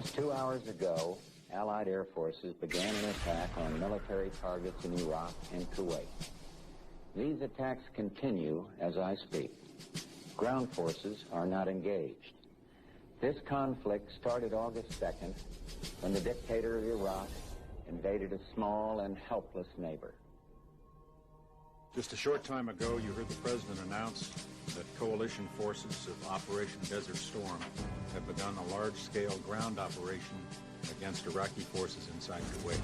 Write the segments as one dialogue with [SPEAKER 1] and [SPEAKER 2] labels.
[SPEAKER 1] Just 2 hours ago, Allied air forces began an attack on military targets in Iraq and Kuwait. These attacks continue as I speak. Ground forces are not engaged. This conflict started August 2nd when the dictator of Iraq invaded a small and helpless neighbor.
[SPEAKER 2] Just a short time ago, you heard the president announce that coalition forces of Operation Desert Storm have begun a large-scale ground operation against Iraqi forces inside Kuwait.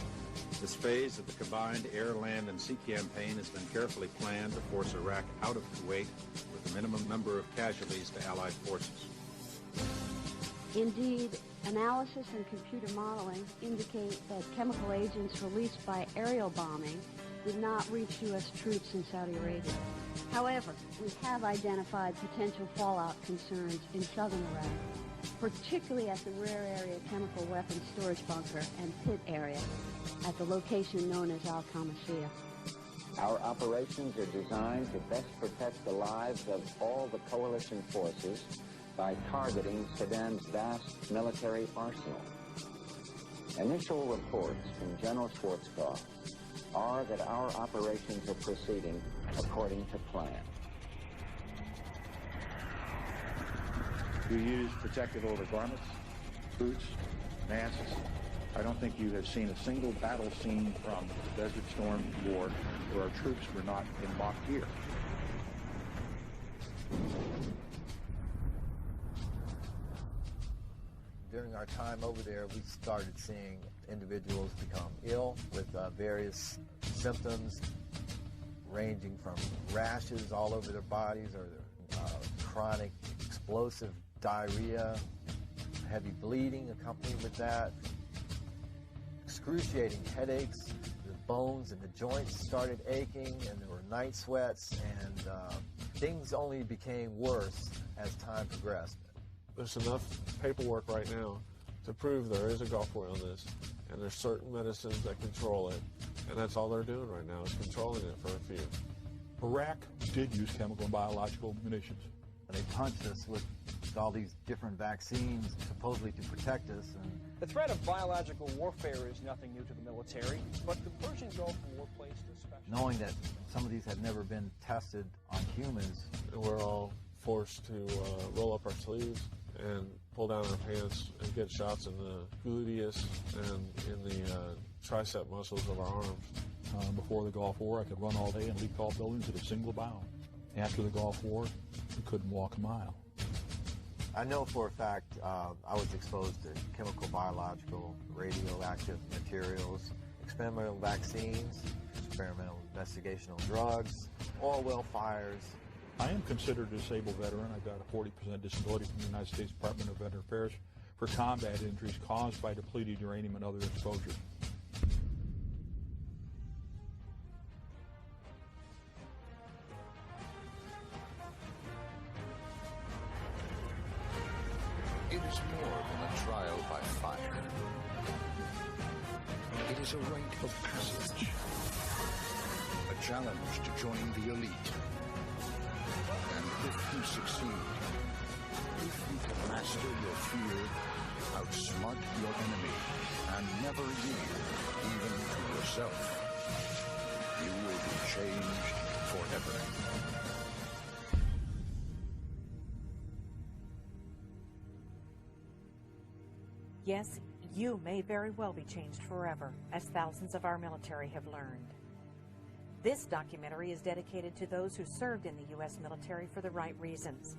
[SPEAKER 2] This phase of the combined air, land, and sea campaign has been carefully planned to force Iraq out of Kuwait with a minimum number of casualties to Allied forces.
[SPEAKER 3] Indeed, analysis and computer modeling indicate that chemical agents released by aerial bombing did not reach U.S. troops in Saudi Arabia. However, we have identified potential fallout concerns in southern Iraq, particularly at the rare area chemical weapons storage bunker and pit area at the location known as Al-Qamishiyah.
[SPEAKER 1] Our operations are designed to best protect the lives of all the coalition forces by targeting Saddam's vast military arsenal. Initial reports from General Schwarzkopf are that our operations are proceeding according to plan.
[SPEAKER 4] You use protective overgarments, boots, masks. I don't think you have seen a single battle scene from the Desert Storm War where our troops were not in mock gear.
[SPEAKER 5] During our time over there, we started seeing individuals become ill with various symptoms ranging from rashes all over their bodies or chronic explosive diarrhea, heavy bleeding accompanied with that, excruciating headaches, the bones and the joints started aching, and there were night sweats, and things only became worse as time progressed.
[SPEAKER 6] There's enough paperwork right now to prove there is a Gulf War illness, and there's certain medicines that control it, and that's all they're doing right now is controlling it for a few.
[SPEAKER 7] Iraq did use chemical and biological munitions.
[SPEAKER 5] They punched us with all these different vaccines supposedly to protect us. And
[SPEAKER 8] the threat of biological warfare is nothing new to the military, but the Persian Gulf War placed a special...
[SPEAKER 5] Knowing that some of these had never been tested on humans.
[SPEAKER 6] We're all forced to roll up our sleeves and pull down our pants and get shots in the gluteus and in the tricep muscles of our arms.
[SPEAKER 7] Before the Gulf War, I could run all day and leap tall buildings at a single bound. After the Gulf War, I couldn't walk a mile.
[SPEAKER 5] I know for a fact I was exposed to chemical, biological, radioactive materials, experimental vaccines, experimental investigational drugs, oil well fires.
[SPEAKER 7] I am considered a disabled veteran. I got a 40% disability from the United States Department of Veteran Affairs for combat injuries caused by depleted uranium and other exposures.
[SPEAKER 9] It is more than a trial by fire. It is a rite of passage. A challenge to join the elite. And if you succeed, if you can master your fear, outsmart your enemy, and never yield even to yourself, you will be changed forever.
[SPEAKER 10] Yes, you may very well be changed forever, as thousands of our military have learned. This documentary is dedicated to those who served in the U.S. military for the right reasons,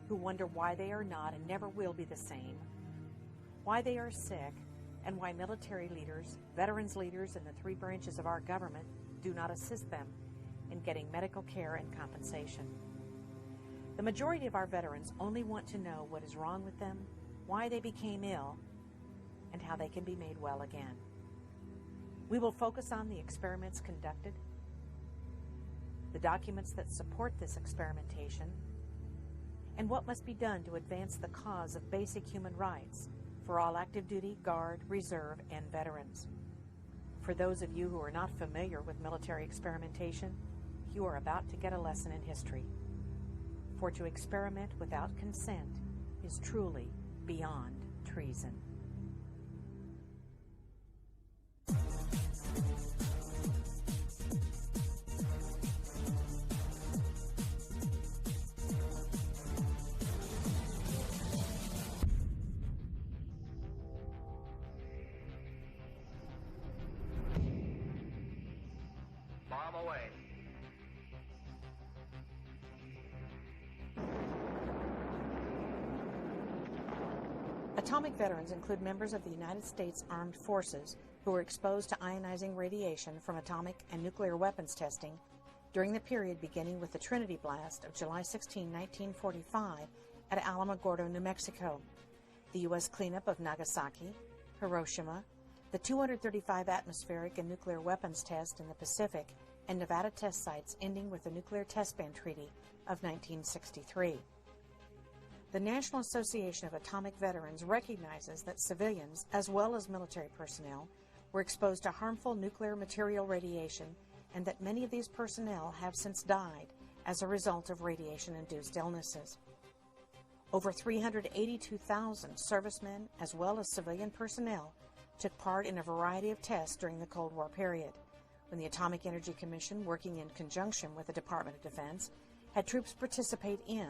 [SPEAKER 10] who wonder why they are not and never will be the same, why they are sick, and why military leaders, veterans leaders, and the three branches of our government do not assist them in getting medical care and compensation. The majority of our veterans only want to know what is wrong with them, why they became ill, and how they can be made well again. We will focus on the experiments conducted, the documents that support this experimentation, and what must be done to advance the cause of basic human rights for all active duty, guard, reserve, and veterans. For those of you who are not familiar with military experimentation, you are about to get a lesson in history. For to experiment without consent is truly beyond treason.
[SPEAKER 11] bomb away.
[SPEAKER 10] Atomic veterans include members of the United States Armed Forces who were exposed to ionizing radiation from atomic and nuclear weapons testing during the period beginning with the Trinity blast of July 16, 1945 at Alamogordo, New Mexico, the U.S. cleanup of Nagasaki, Hiroshima, the 235 atmospheric and nuclear weapons test in the Pacific, and Nevada test sites ending with the Nuclear Test Ban Treaty of 1963. The National Association of Atomic Veterans recognizes that civilians, as well as military personnel, were exposed to harmful nuclear material radiation, and that many of these personnel have since died as a result of radiation-induced illnesses. Over 382,000 servicemen, as well as civilian personnel, took part in a variety of tests during the Cold War period, when the Atomic Energy Commission, working in conjunction with the Department of Defense, had troops participate in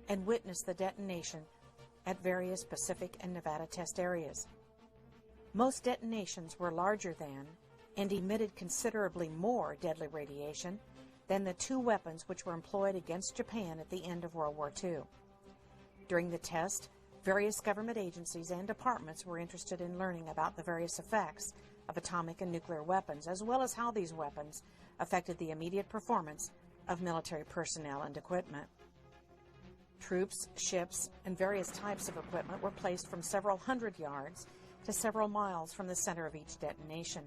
[SPEAKER 10] and witness the detonation at various Pacific and Nevada test areas. Most detonations were larger than and emitted considerably more deadly radiation than the two weapons which were employed against Japan at the end of World War II. During the test, various government agencies and departments were interested in learning about the various effects of atomic and nuclear weapons, as well as how these weapons affected the immediate performance of military personnel and equipment. Troops, ships, and various types of equipment were placed from several hundred yards to several miles from the center of each detonation.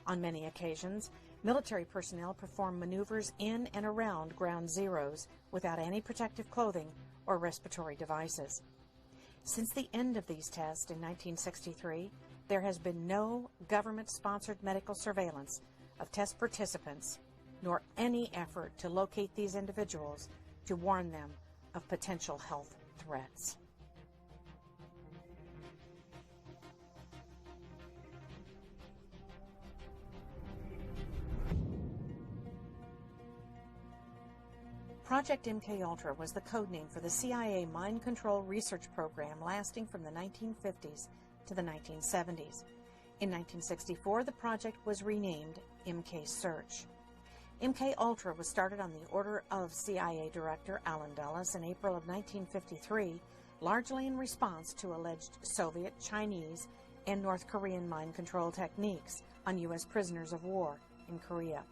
[SPEAKER 10] On many occasions, military personnel performed maneuvers in and around ground zeros without any protective clothing or respiratory devices. Since the end of these tests in 1963, there has been no government-sponsored medical surveillance of test participants, nor any effort to locate these individuals to warn them of potential health threats. Project MKUltra was the codename for the CIA mind control research program lasting from the 1950s to the 1970s. In 1964, the project was renamed MK Search. MKUltra was started on the order of CIA Director Allen Dulles in April of 1953, largely in response to alleged Soviet, Chinese, and North Korean mind control techniques on U.S. prisoners of war in Korea.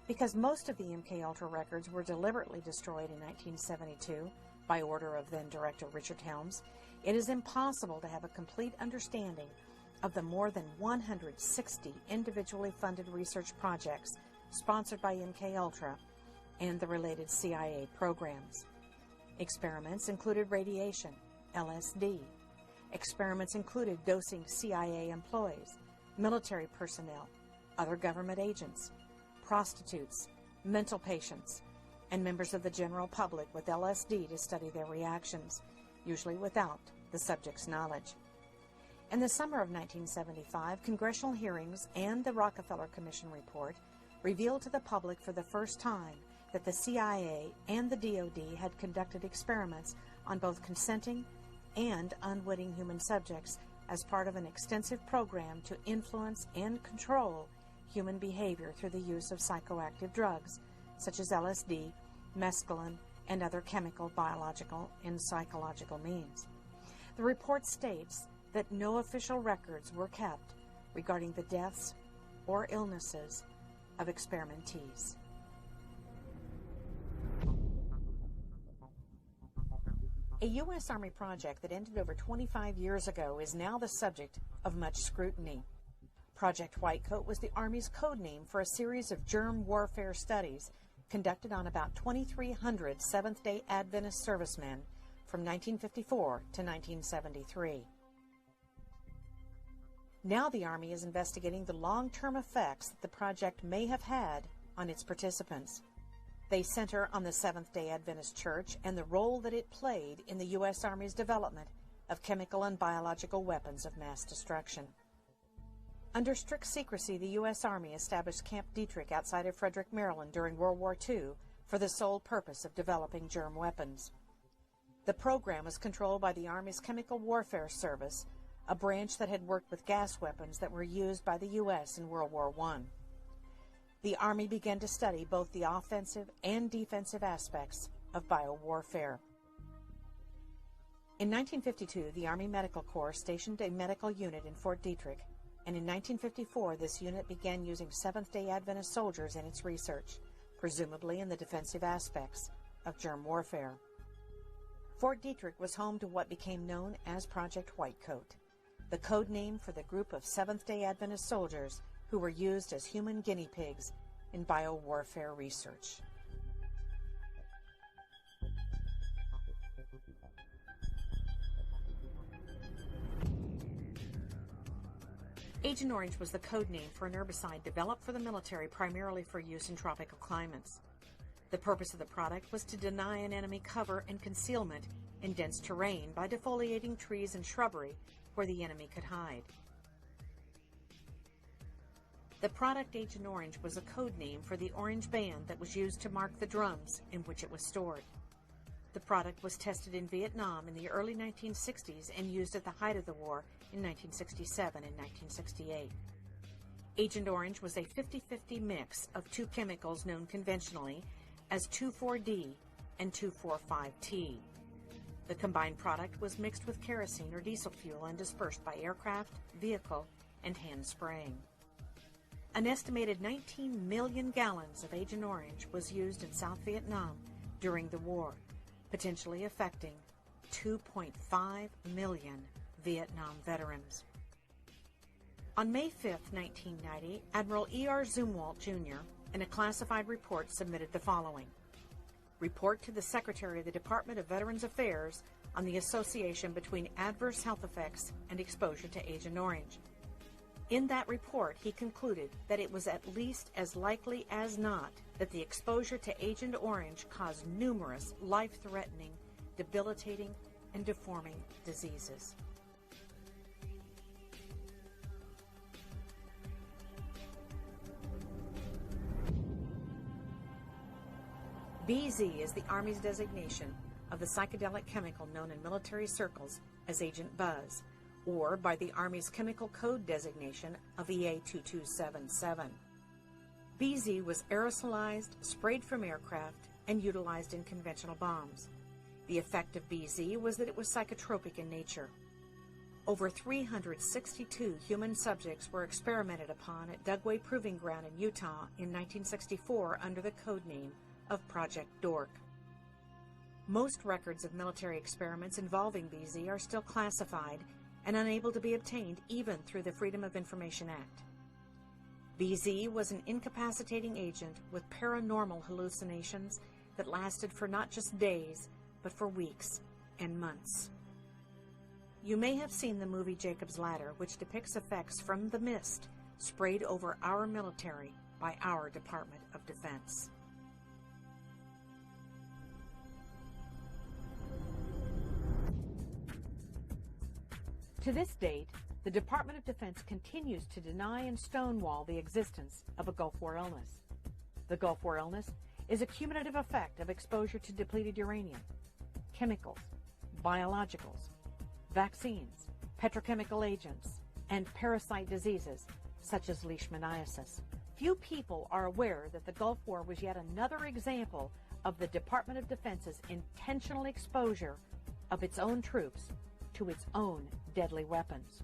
[SPEAKER 10] Because most of the MKUltra records were deliberately destroyed in 1972 by order of then-Director Richard Helms, it is impossible to have a complete understanding of the more than 160 individually funded research projects sponsored by MKUltra and the related CIA programs. Experiments included radiation, LSD. Experiments included dosing CIA employees, military personnel, other government agents, prostitutes, mental patients, and members of the general public with LSD to study their reactions, usually without the subject's knowledge. In the summer of 1975, congressional hearings and the Rockefeller Commission report revealed to the public for the first time that the CIA and the DoD had conducted experiments on both consenting and unwitting human subjects as part of an extensive program to influence and control human behavior through the use of psychoactive drugs such as LSD, mescaline, and other chemical, biological, and psychological means. The report states that no official records were kept regarding the deaths or illnesses of experimentees. A U.S. Army project that ended over 25 years ago is now the subject of much scrutiny. Project Whitecoat was the Army's code name for a series of germ warfare studies conducted on about 2,300 Seventh-day Adventist servicemen from 1954 to 1973. Now the Army is investigating the long-term effects that the project may have had on its participants. They center on the Seventh-day Adventist Church and the role that it played in the U.S. Army's development of chemical and biological weapons of mass destruction. Under strict secrecy, the U.S. Army established Camp Detrick outside of Frederick, Maryland during World War II for the sole purpose of developing germ weapons. The program was controlled by the Army's Chemical Warfare Service, a branch that had worked with gas weapons that were used by the U.S. in World War I. the Army began to study both the offensive and defensive aspects of biowarfare. In 1952, the Army Medical Corps stationed a medical unit in Fort Detrick, and in 1954, this unit began using Seventh-day Adventist soldiers in its research, presumably in the defensive aspects of germ warfare. Fort Detrick was home to what became known as Project Whitecoat, the code name for the group of Seventh-day Adventist soldiers who were used as human guinea pigs in biowarfare research. Agent Orange was the code name for an herbicide developed for the military primarily for use in tropical climates. The purpose of the product was to deny an enemy cover and concealment in dense terrain by defoliating trees and shrubbery where the enemy could hide. The product Agent Orange was a code name for the orange band that was used to mark the drums in which it was stored. The product was tested in Vietnam in the early 1960s and used at the height of the war in 1967 and 1968. Agent Orange was a 50-50 mix of two chemicals known conventionally as 2,4-D and 2,4,5-T. The combined product was mixed with kerosene or diesel fuel and dispersed by aircraft, vehicle, and hand spraying. An estimated 19 million gallons of Agent Orange was used in South Vietnam during the war, potentially affecting 2.5 million Vietnam veterans. On May 5, 1990, Admiral E.R. Zumwalt, Jr., in a classified report submitted the following: Report to the Secretary of the Department of Veterans Affairs on the association between adverse health effects and exposure to Agent Orange. In that report, he concluded that it was at least as likely as not that the exposure to Agent Orange caused numerous life-threatening, debilitating, and deforming diseases. BZ is the Army's designation of the psychedelic chemical known in military circles as Agent Buzz, or by the Army's chemical code designation of EA-2277. BZ was aerosolized, sprayed from aircraft, and utilized in conventional bombs. The effect of BZ was that it was psychotropic in nature. Over 362 human subjects were experimented upon at Dugway Proving Ground in Utah in 1964 under the code name of Project Dork. Most records of military experiments involving BZ are still classified and unable to be obtained even through the Freedom of Information Act. BZ was an incapacitating agent with paranormal hallucinations that lasted for not just days, but for weeks and months. You may have seen the movie Jacob's Ladder, which depicts effects from the mist sprayed over our military by our Department of Defense. To this date, the Department of Defense continues to deny and stonewall the existence of a Gulf War illness. The Gulf War illness is a cumulative effect of exposure to depleted uranium, chemicals, biologicals, vaccines, petrochemical agents, and parasite diseases such as leishmaniasis. Few people are aware that the Gulf War was yet another example of the Department of Defense's intentional exposure of its own troops to its own deadly weapons.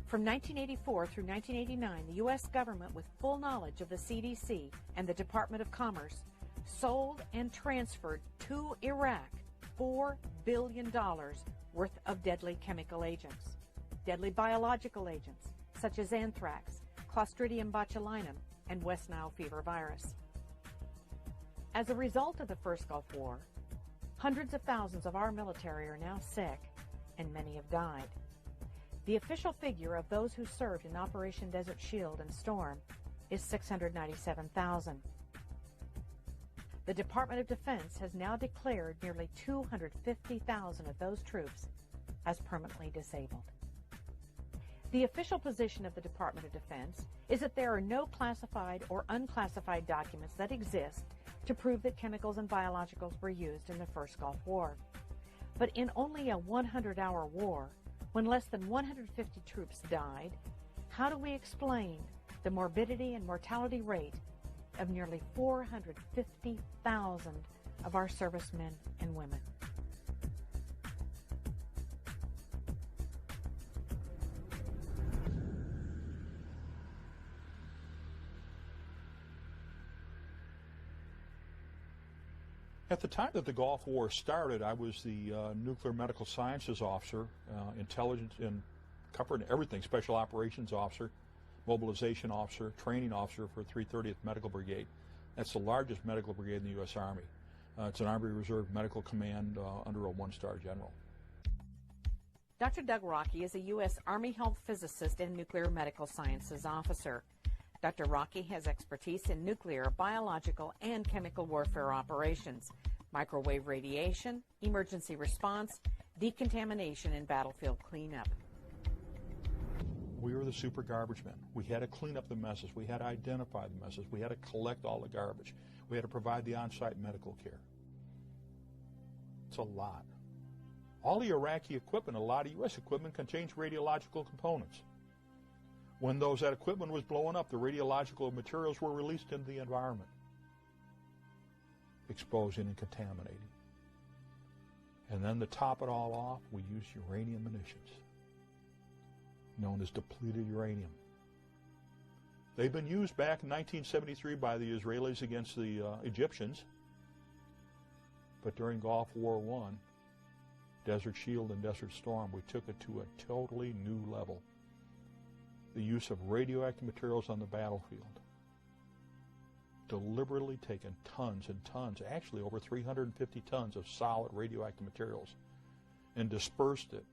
[SPEAKER 10] From 1984 through 1989, the U.S. government, with full knowledge of the CDC and the Department of Commerce, sold and transferred to Iraq $4 billion worth of deadly chemical agents, deadly biological agents such as anthrax, Clostridium botulinum, and West Nile fever virus. As a result of the first Gulf War, hundreds of thousands of our military are now sick, and many have died. The official figure of those who served in Operation Desert Shield and Storm is 697,000. The Department of Defense has now declared nearly 250,000 of those troops as permanently disabled. The official position of the Department of Defense is that there are no classified or unclassified documents that exist to prove that chemicals and biologicals were used in the first Gulf War. But in only a 100-hour war, when less than 150 troops died, how do we explain the morbidity and mortality rate of nearly 450,000 of our servicemen and women.
[SPEAKER 7] At the time that the Gulf War started, I was the nuclear medical sciences officer, intelligence, and covering everything, special operations officer, mobilization officer, training officer for 330th Medical Brigade. That's the largest medical brigade in the U.S. Army. It's an Army Reserve Medical Command under a one-star general.
[SPEAKER 10] Dr. Doug Rocky is a U.S. Army health physicist and nuclear medical sciences officer. Dr. Rocky has expertise in nuclear, biological, and chemical warfare operations, microwave radiation, emergency response, decontamination, and battlefield cleanup.
[SPEAKER 7] We were the super garbage men. We had to clean up the messes. We had to identify the messes. We had to collect all the garbage. We had to provide the on-site medical care. It's a lot. All the Iraqi equipment, a lot of U.S. equipment, contains radiological components. When that equipment was blowing up, the radiological materials were released into the environment, exposing and contaminating. And then to top it all off, we used uranium munitions, known as depleted uranium. They've been used back in 1973 by the Israelis against the Egyptians, but during Gulf War I, Desert Shield and Desert Storm, we took it to a totally new level. The use of radioactive materials on the battlefield. Deliberately taken tons and tons, actually over 350 tons of solid radioactive materials, and dispersed it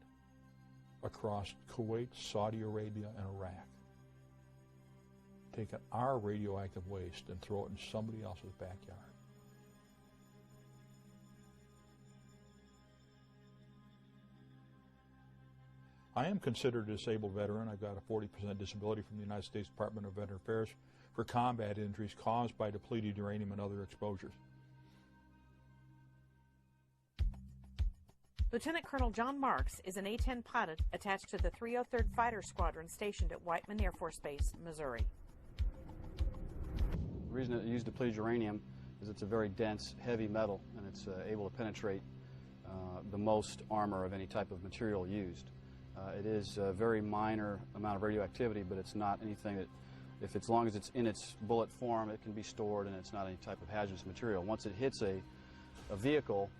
[SPEAKER 7] across Kuwait, Saudi Arabia, and Iraq. Taking our radioactive waste and throw it in somebody else's backyard. I am considered a disabled veteran. I've got a 40% disability from the United States Department of Veteran Affairs for combat injuries caused by depleted uranium and other exposures.
[SPEAKER 10] Lieutenant Colonel John Marks is an A-10 pilot attached to the 303rd Fighter Squadron stationed at Whiteman Air Force Base, Missouri.
[SPEAKER 11] The reason it used depleted uranium is it's a very dense, heavy metal, and it's able to penetrate the most armor of any type of material used. It is a very minor amount of radioactivity, but it's not anything that, as long as it's in its bullet form, it can be stored, and it's not any type of hazardous material. Once it hits a vehicle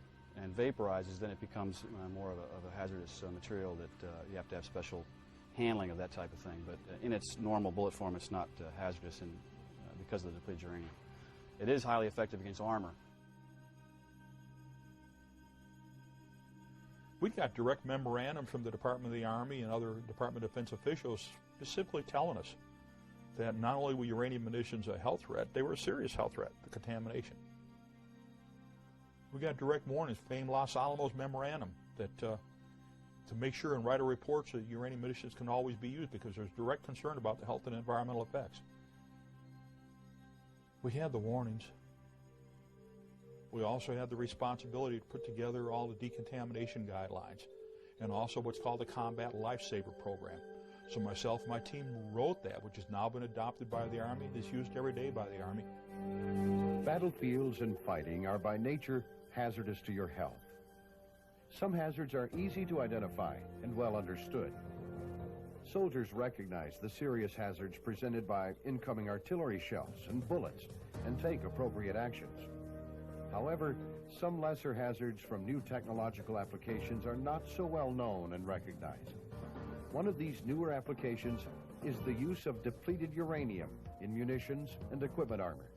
[SPEAKER 11] and vaporizes, then it becomes more of a hazardous material that you have to have special handling of that type of thing. But in its normal bullet form, it's not hazardous because of the depleted uranium. It is highly effective against armor.
[SPEAKER 7] We got direct memorandum from the Department of the Army and other Department of Defense officials specifically telling us that not only were uranium munitions a health threat, they were a serious health threat, the contamination. We got direct warnings, famed Los Alamos memorandum, that to make sure and write a report so that uranium munitions can always be used because there's direct concern about the health and environmental effects. We had the warnings. We also had the responsibility to put together all the decontamination guidelines and also what's called the Combat Lifesaver Program. So myself and my team wrote that, which has now been adopted by the Army and is used every day by the Army.
[SPEAKER 12] Battlefields and fighting are by nature hazardous to your health. Some hazards are easy to identify and well understood. Soldiers recognize the serious hazards presented by incoming artillery shells and bullets and take appropriate actions. However, some lesser hazards from new technological applications are not so well known and recognized. One of these newer applications is the use of depleted uranium in munitions and equipment armor.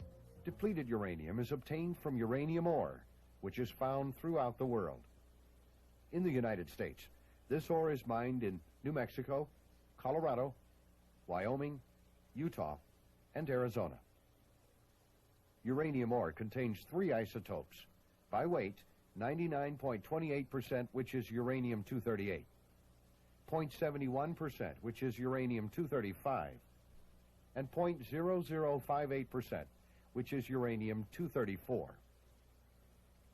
[SPEAKER 12] Depleted uranium is obtained from uranium ore, which is found throughout the world. In the United States, this ore is mined in New Mexico, Colorado, Wyoming, Utah, and Arizona. Uranium ore contains 3 isotopes. By weight, 99.28%, which is uranium-238, 0.71%, which is uranium-235, and 0.0058%, which is uranium-234.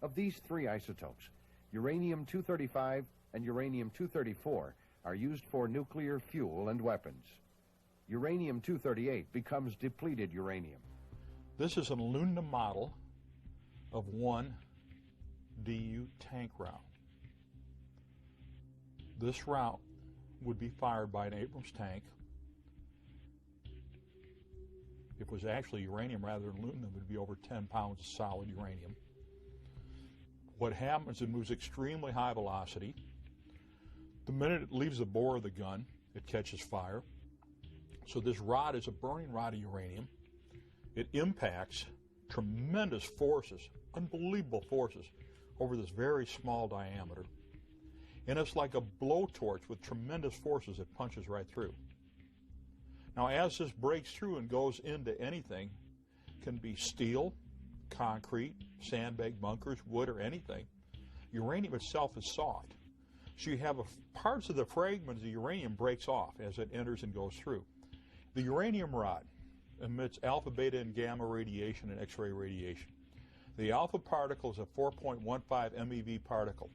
[SPEAKER 12] Of these 3 isotopes, uranium-235 and uranium-234 are used for nuclear fuel and weapons. Uranium-238 becomes depleted uranium.
[SPEAKER 7] This is an aluminum model of one DU tank round. This round would be fired by an Abrams tank. If it was actually uranium rather than aluminum, it would be over 10 pounds of solid uranium. What happens, it moves extremely high velocity. The minute it leaves the bore of the gun, it catches fire. So this rod is a burning rod of uranium. It impacts tremendous forces, unbelievable forces, over this very small diameter. And it's like a blowtorch with tremendous forces that punches right through. Now, as this breaks through and goes into anything, it can be steel, concrete, sandbag bunkers, wood, or anything. Uranium itself is soft. So you have parts of the fragments of uranium breaks off as it enters and goes through. The uranium rod emits alpha, beta, and gamma radiation and X-ray radiation. The alpha particle is a 4.15 MeV particle.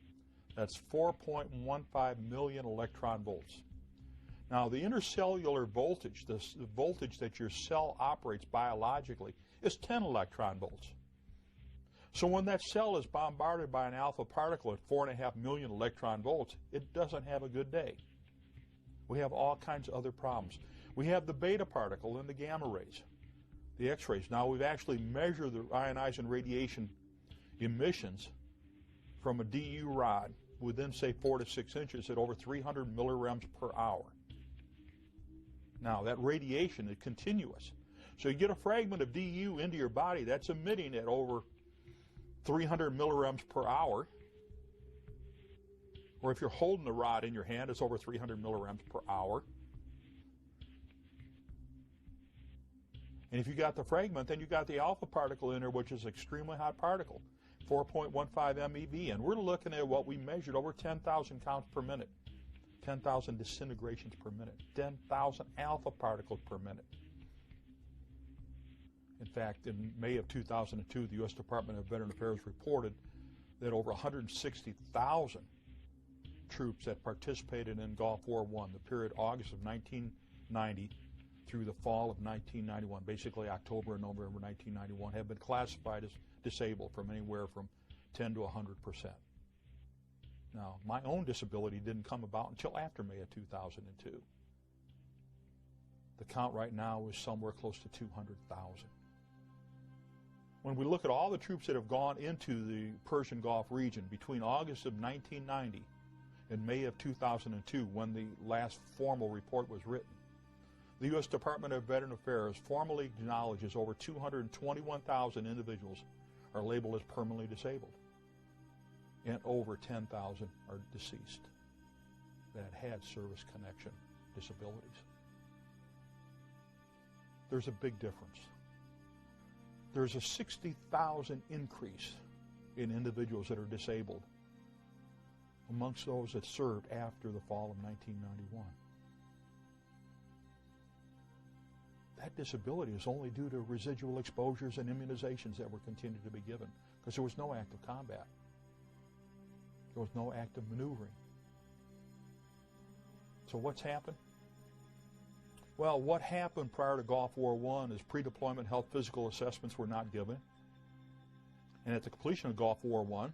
[SPEAKER 7] That's 4.15 million electron volts. Now, the intercellular voltage, the voltage that your cell operates biologically, is 10 electron volts. So when that cell is bombarded by an alpha particle at 4.5 million electron volts, it doesn't have a good day. We have all kinds of other problems. We have the beta particle and the gamma rays, the X-rays. Now, we've actually measured the ionizing radiation emissions from a DU rod within, say, 4 to 6 inches at over 300 millirems per hour. Now, that radiation is continuous. So you get a fragment of DU into your body that's emitting at over 300 millirems per hour. Or if you're holding the rod in your hand, it's over 300 millirems per hour. And if you got the fragment, then you got the alpha particle in there, which is an extremely hot particle, 4.15 MeV. And we're looking at what we measured over 10,000 counts per minute, 10,000 disintegrations per minute, 10,000 alpha particles per minute. In fact, in May of 2002, the U.S. Department of Veteran Affairs reported that over 160,000 troops that participated in Gulf War I, the period August of 1990 through the fall of 1991, basically October and November 1991, have been classified as disabled from anywhere from 10 to 100%. Now, my own disability didn't come about until after May of 2002. The count right now is somewhere close to 200,000. When we look at all the troops that have gone into the Persian Gulf region between August of 1990 and May of 2002, when the last formal report was written, the U.S. Department of Veteran Affairs formally acknowledges over 221,000 individuals are labeled as permanently disabled, and over 10,000 are deceased that had service connection disabilities. There's a big difference. There's a 60,000 increase in individuals that are disabled amongst those that served after the fall of 1991. That disability is only due to residual exposures and immunizations that were continued to be given, because there was no active combat. There was no active maneuvering. So what's happened? Well, what happened prior to Gulf War I is pre-deployment health physical assessments were not given. And at the completion of Gulf War I,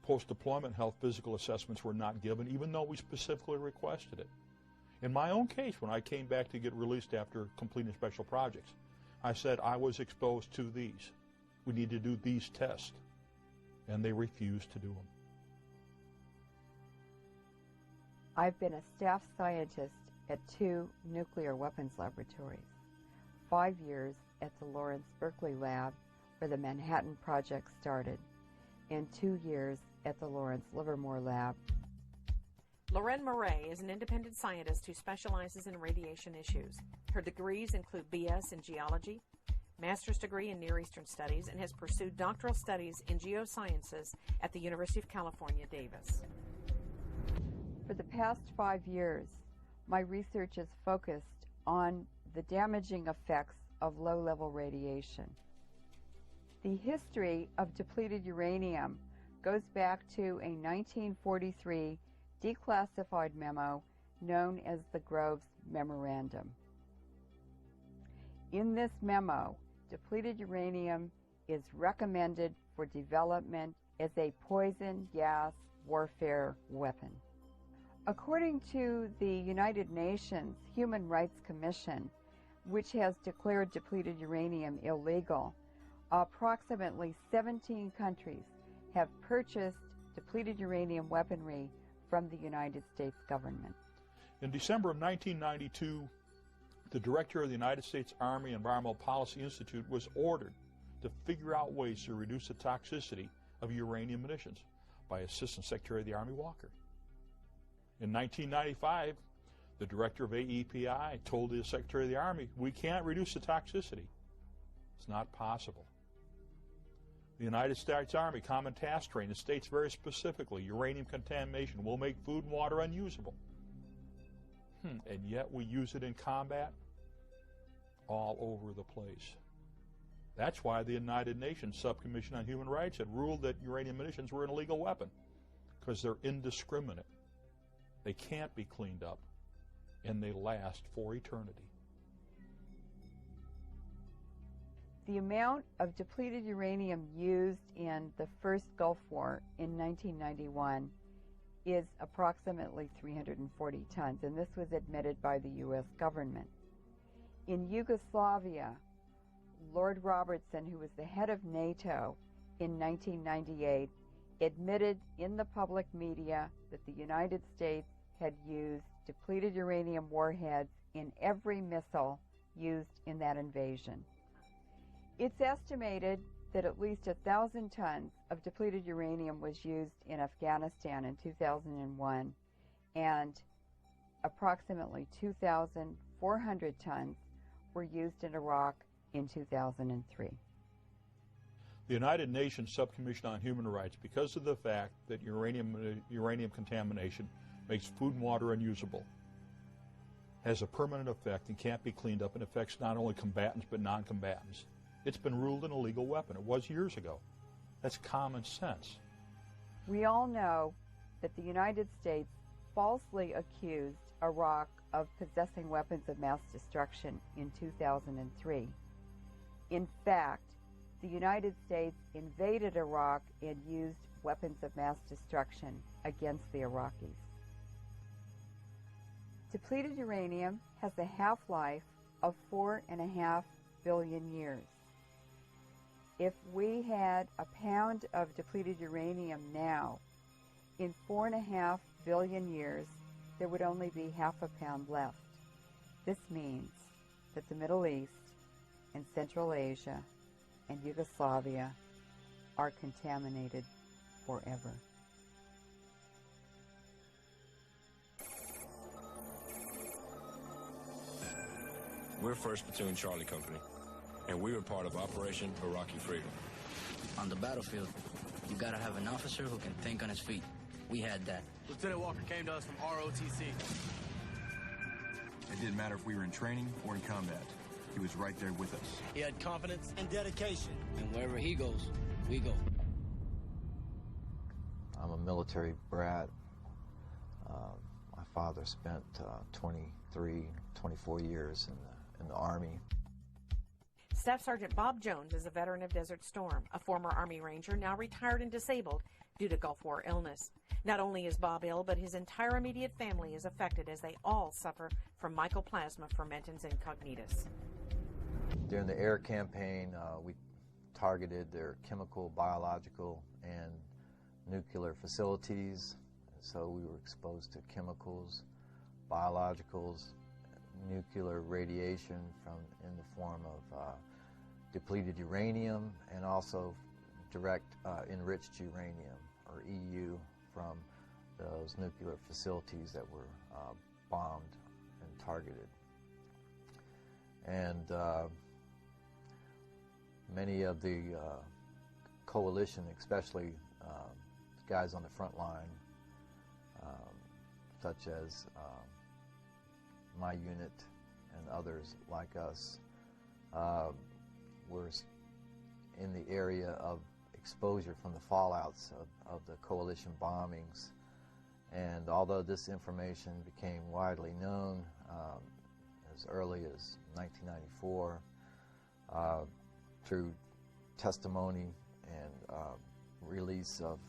[SPEAKER 7] post-deployment health physical assessments were not given, even though we specifically requested it. In my own case, when I came back to get released after completing special projects, I said I was exposed to these. We need to do these tests. And they refused to do them.
[SPEAKER 13] I've been a staff scientist at 2 nuclear weapons laboratories, 5 years at the Lawrence Berkeley Lab, where the Manhattan Project started, and 2 years at the Lawrence Livermore Lab.
[SPEAKER 10] Lorraine Murray is an independent scientist who specializes in radiation issues. Her degrees include BS in geology, master's degree in Near Eastern Studies, and has pursued doctoral studies in geosciences at the University of California, Davis.
[SPEAKER 13] For the past 5 years, my research is focused on the damaging effects of low-level radiation. The history of depleted uranium goes back to a 1943 declassified memo known as the Groves Memorandum. In this memo, depleted uranium is recommended for development as a poison gas warfare weapon. According to the United Nations Human Rights Commission, which has declared depleted uranium illegal, approximately 17 countries have purchased depleted uranium weaponry from the United States government.
[SPEAKER 7] In December of 1992, the director of the United States Army Environmental Policy Institute was ordered to figure out ways to reduce the toxicity of uranium munitions by Assistant Secretary of the Army Walker. In 1995, the director of AEPI told the Secretary of the Army, we can't reduce the toxicity. It's not possible. The United States Army Common Task Training states very specifically uranium contamination will make food and water unusable. And yet we use it in combat all over the place. That's why the United Nations Subcommission on Human Rights had ruled that uranium munitions were an illegal weapon, because they're indiscriminate. They can't be cleaned up, and they last for eternity.
[SPEAKER 13] The amount of depleted uranium used in the first Gulf War in 1991 is approximately 340 tons, and this was admitted by the U.S. government. In Yugoslavia, Lord Robertson, who was the head of NATO in 1998, admitted in the public media that the United States had used depleted uranium warheads in every missile used in that invasion. It's estimated that at least 1,000 tons of depleted uranium was used in Afghanistan in 2001, and approximately 2,400 tons were used in Iraq in 2003.
[SPEAKER 7] The United Nations Subcommission on Human Rights, because of the fact that uranium contamination makes food and water unusable, has a permanent effect and can't be cleaned up and affects not only combatants but non-combatants. It's been ruled an illegal weapon. It was years ago. That's common sense.
[SPEAKER 13] We all know that the United States falsely accused Iraq of possessing weapons of mass destruction in 2003. In fact, the United States invaded Iraq and used weapons of mass destruction against the Iraqis. Depleted uranium has a half-life of 4.5 billion years. If we had a pound of depleted uranium now, in 4.5 billion years, there would only be half a pound left. This means that the Middle East and Central Asia and Yugoslavia are contaminated forever.
[SPEAKER 14] We're 1st Platoon Charlie Company, and we were part of Operation Iraqi Freedom.
[SPEAKER 15] On the battlefield, you gotta have an officer who can think on his feet. We had that.
[SPEAKER 16] Lieutenant Walker came to us from ROTC.
[SPEAKER 17] It didn't matter if we were in training or in combat. He was right there with us.
[SPEAKER 16] He had confidence and dedication.
[SPEAKER 15] And wherever he goes, we go.
[SPEAKER 5] I'm a military brat. My father spent 24 years in the Army.
[SPEAKER 10] Staff Sergeant Bob Jones is a veteran of Desert Storm, a former Army Ranger now retired and disabled due to Gulf War illness. Not only is Bob ill, but his entire immediate family is affected as they all suffer from mycoplasma fermentans incognitus.
[SPEAKER 5] During the air campaign, we targeted their chemical, biological, and nuclear facilities. So we were exposed to chemicals, biologicals, nuclear radiation in the form of depleted uranium, and also direct enriched uranium, or EU, from those nuclear facilities that were bombed and targeted. And many of the coalition, especially guys on the front line, such as my unit and others like us, were in the area of exposure from the fallouts of the coalition bombings. And although this information became widely known as early as 1994, through testimony and release of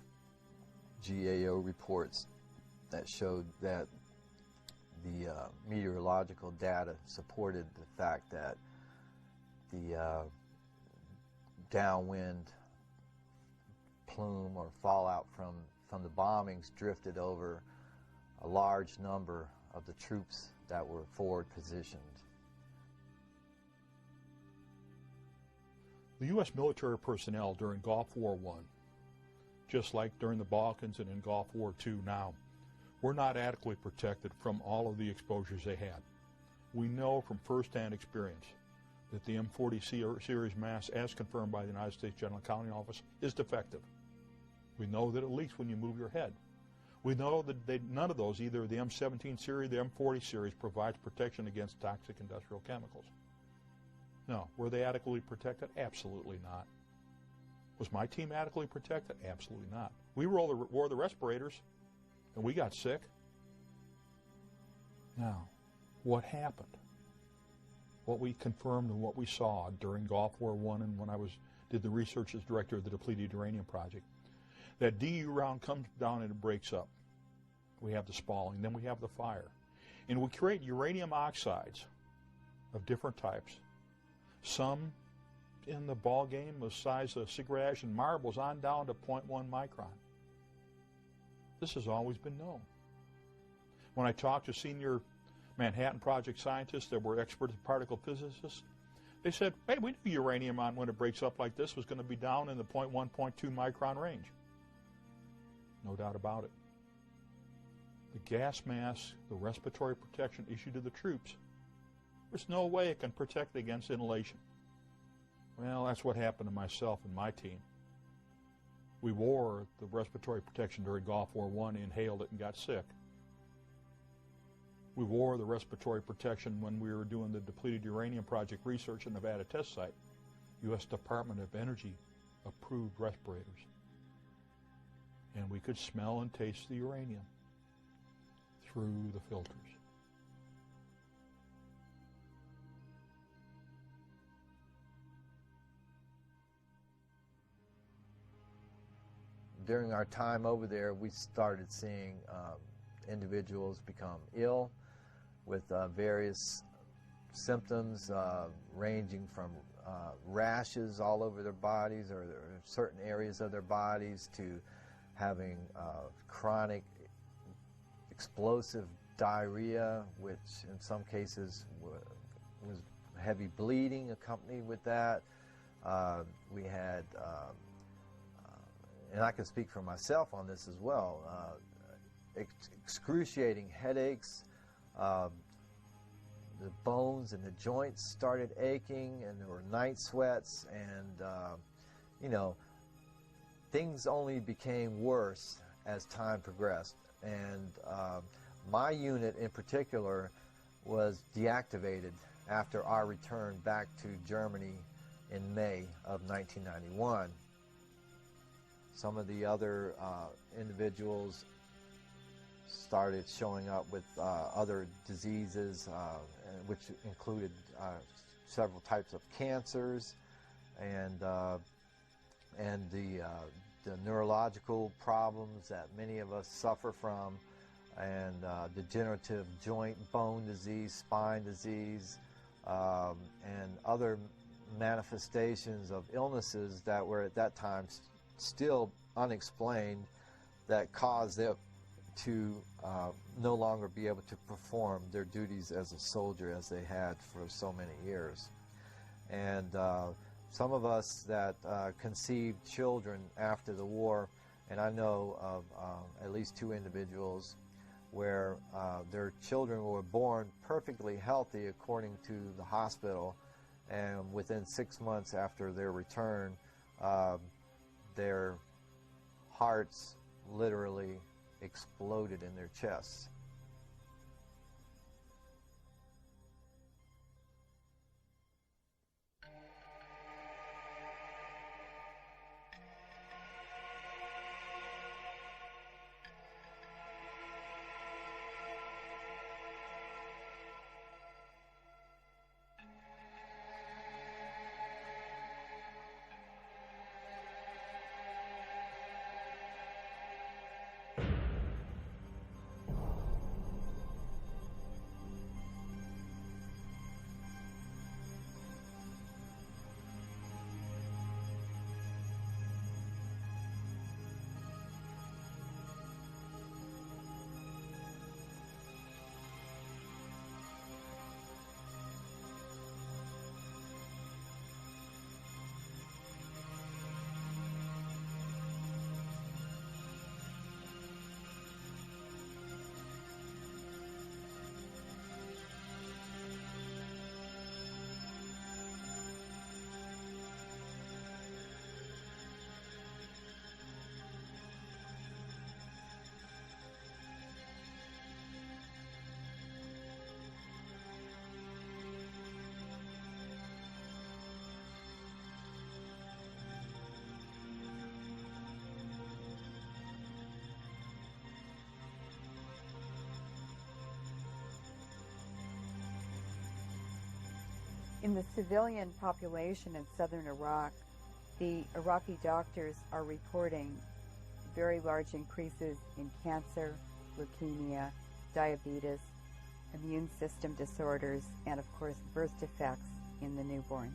[SPEAKER 5] GAO reports that showed that the meteorological data supported the fact that the downwind plume or fallout from the bombings drifted over a large number of the troops that were forward positioned.
[SPEAKER 7] The U.S. military personnel during Gulf War I, just like during the Balkans and in Gulf War II now, were not adequately protected from all of the exposures they had. We know from first-hand experience that the M40 series mask, as confirmed by the United States General Accounting Office, is defective. We know that it leaks when you move your head. We know that none of those, either the M17 series or the M40 series, provides protection against toxic industrial chemicals. No. Were they adequately protected? Absolutely not. Was my team adequately protected? Absolutely not. We wore the respirators, and we got sick. Now, what happened? What we confirmed and what we saw during Gulf War I and when I did the research as director of the Depleted Uranium Project, that DU round comes down and it breaks up. We have the spalling, then we have the fire. And we create uranium oxides of different types. Some in the ball game the size of cigarette ash and marbles on down to 0.1 micron. This has always been known. When I talked to senior Manhattan Project scientists that were expert particle physicists, they said, hey, we knew uranium when it breaks up like this was going to be down in the 0.1, 0.2 micron range. No doubt about it. The gas mask, the respiratory protection issued to the troops, there's no way it can protect against inhalation. Well, that's what happened to myself and my team. We wore the respiratory protection during Gulf War I, inhaled it, and got sick. We wore the respiratory protection when we were doing the Depleted Uranium Project research at Nevada Test Site. U.S. Department of Energy approved respirators. And we could smell and taste the uranium through the filters.
[SPEAKER 5] During our time over there, we started seeing individuals become ill with various symptoms ranging from rashes all over their bodies or certain areas of their bodies to having chronic explosive diarrhea, which in some cases was heavy bleeding accompanied with that. We had and I can speak for myself on this as well, excruciating headaches, the bones and the joints started aching, and there were night sweats, and you know, things only became worse as time progressed. And my unit in particular was deactivated after our return back to Germany in May of 1991. Some of the other individuals started showing up with other diseases, which included several types of cancers, and the neurological problems that many of us suffer from, and degenerative joint bone disease, spine disease, and other manifestations of illnesses that were at that time still unexplained, that caused them to no longer be able to perform their duties as a soldier as they had for so many years. And some of us that conceived children after the war, and I know of at least 2 individuals where their children were born perfectly healthy according to the hospital, and within 6 months after their return, their hearts literally exploded in their chests.
[SPEAKER 13] In the civilian population in southern Iraq, the Iraqi doctors are reporting very large increases in cancer, leukemia, diabetes, immune system disorders, and of course birth defects in the newborns.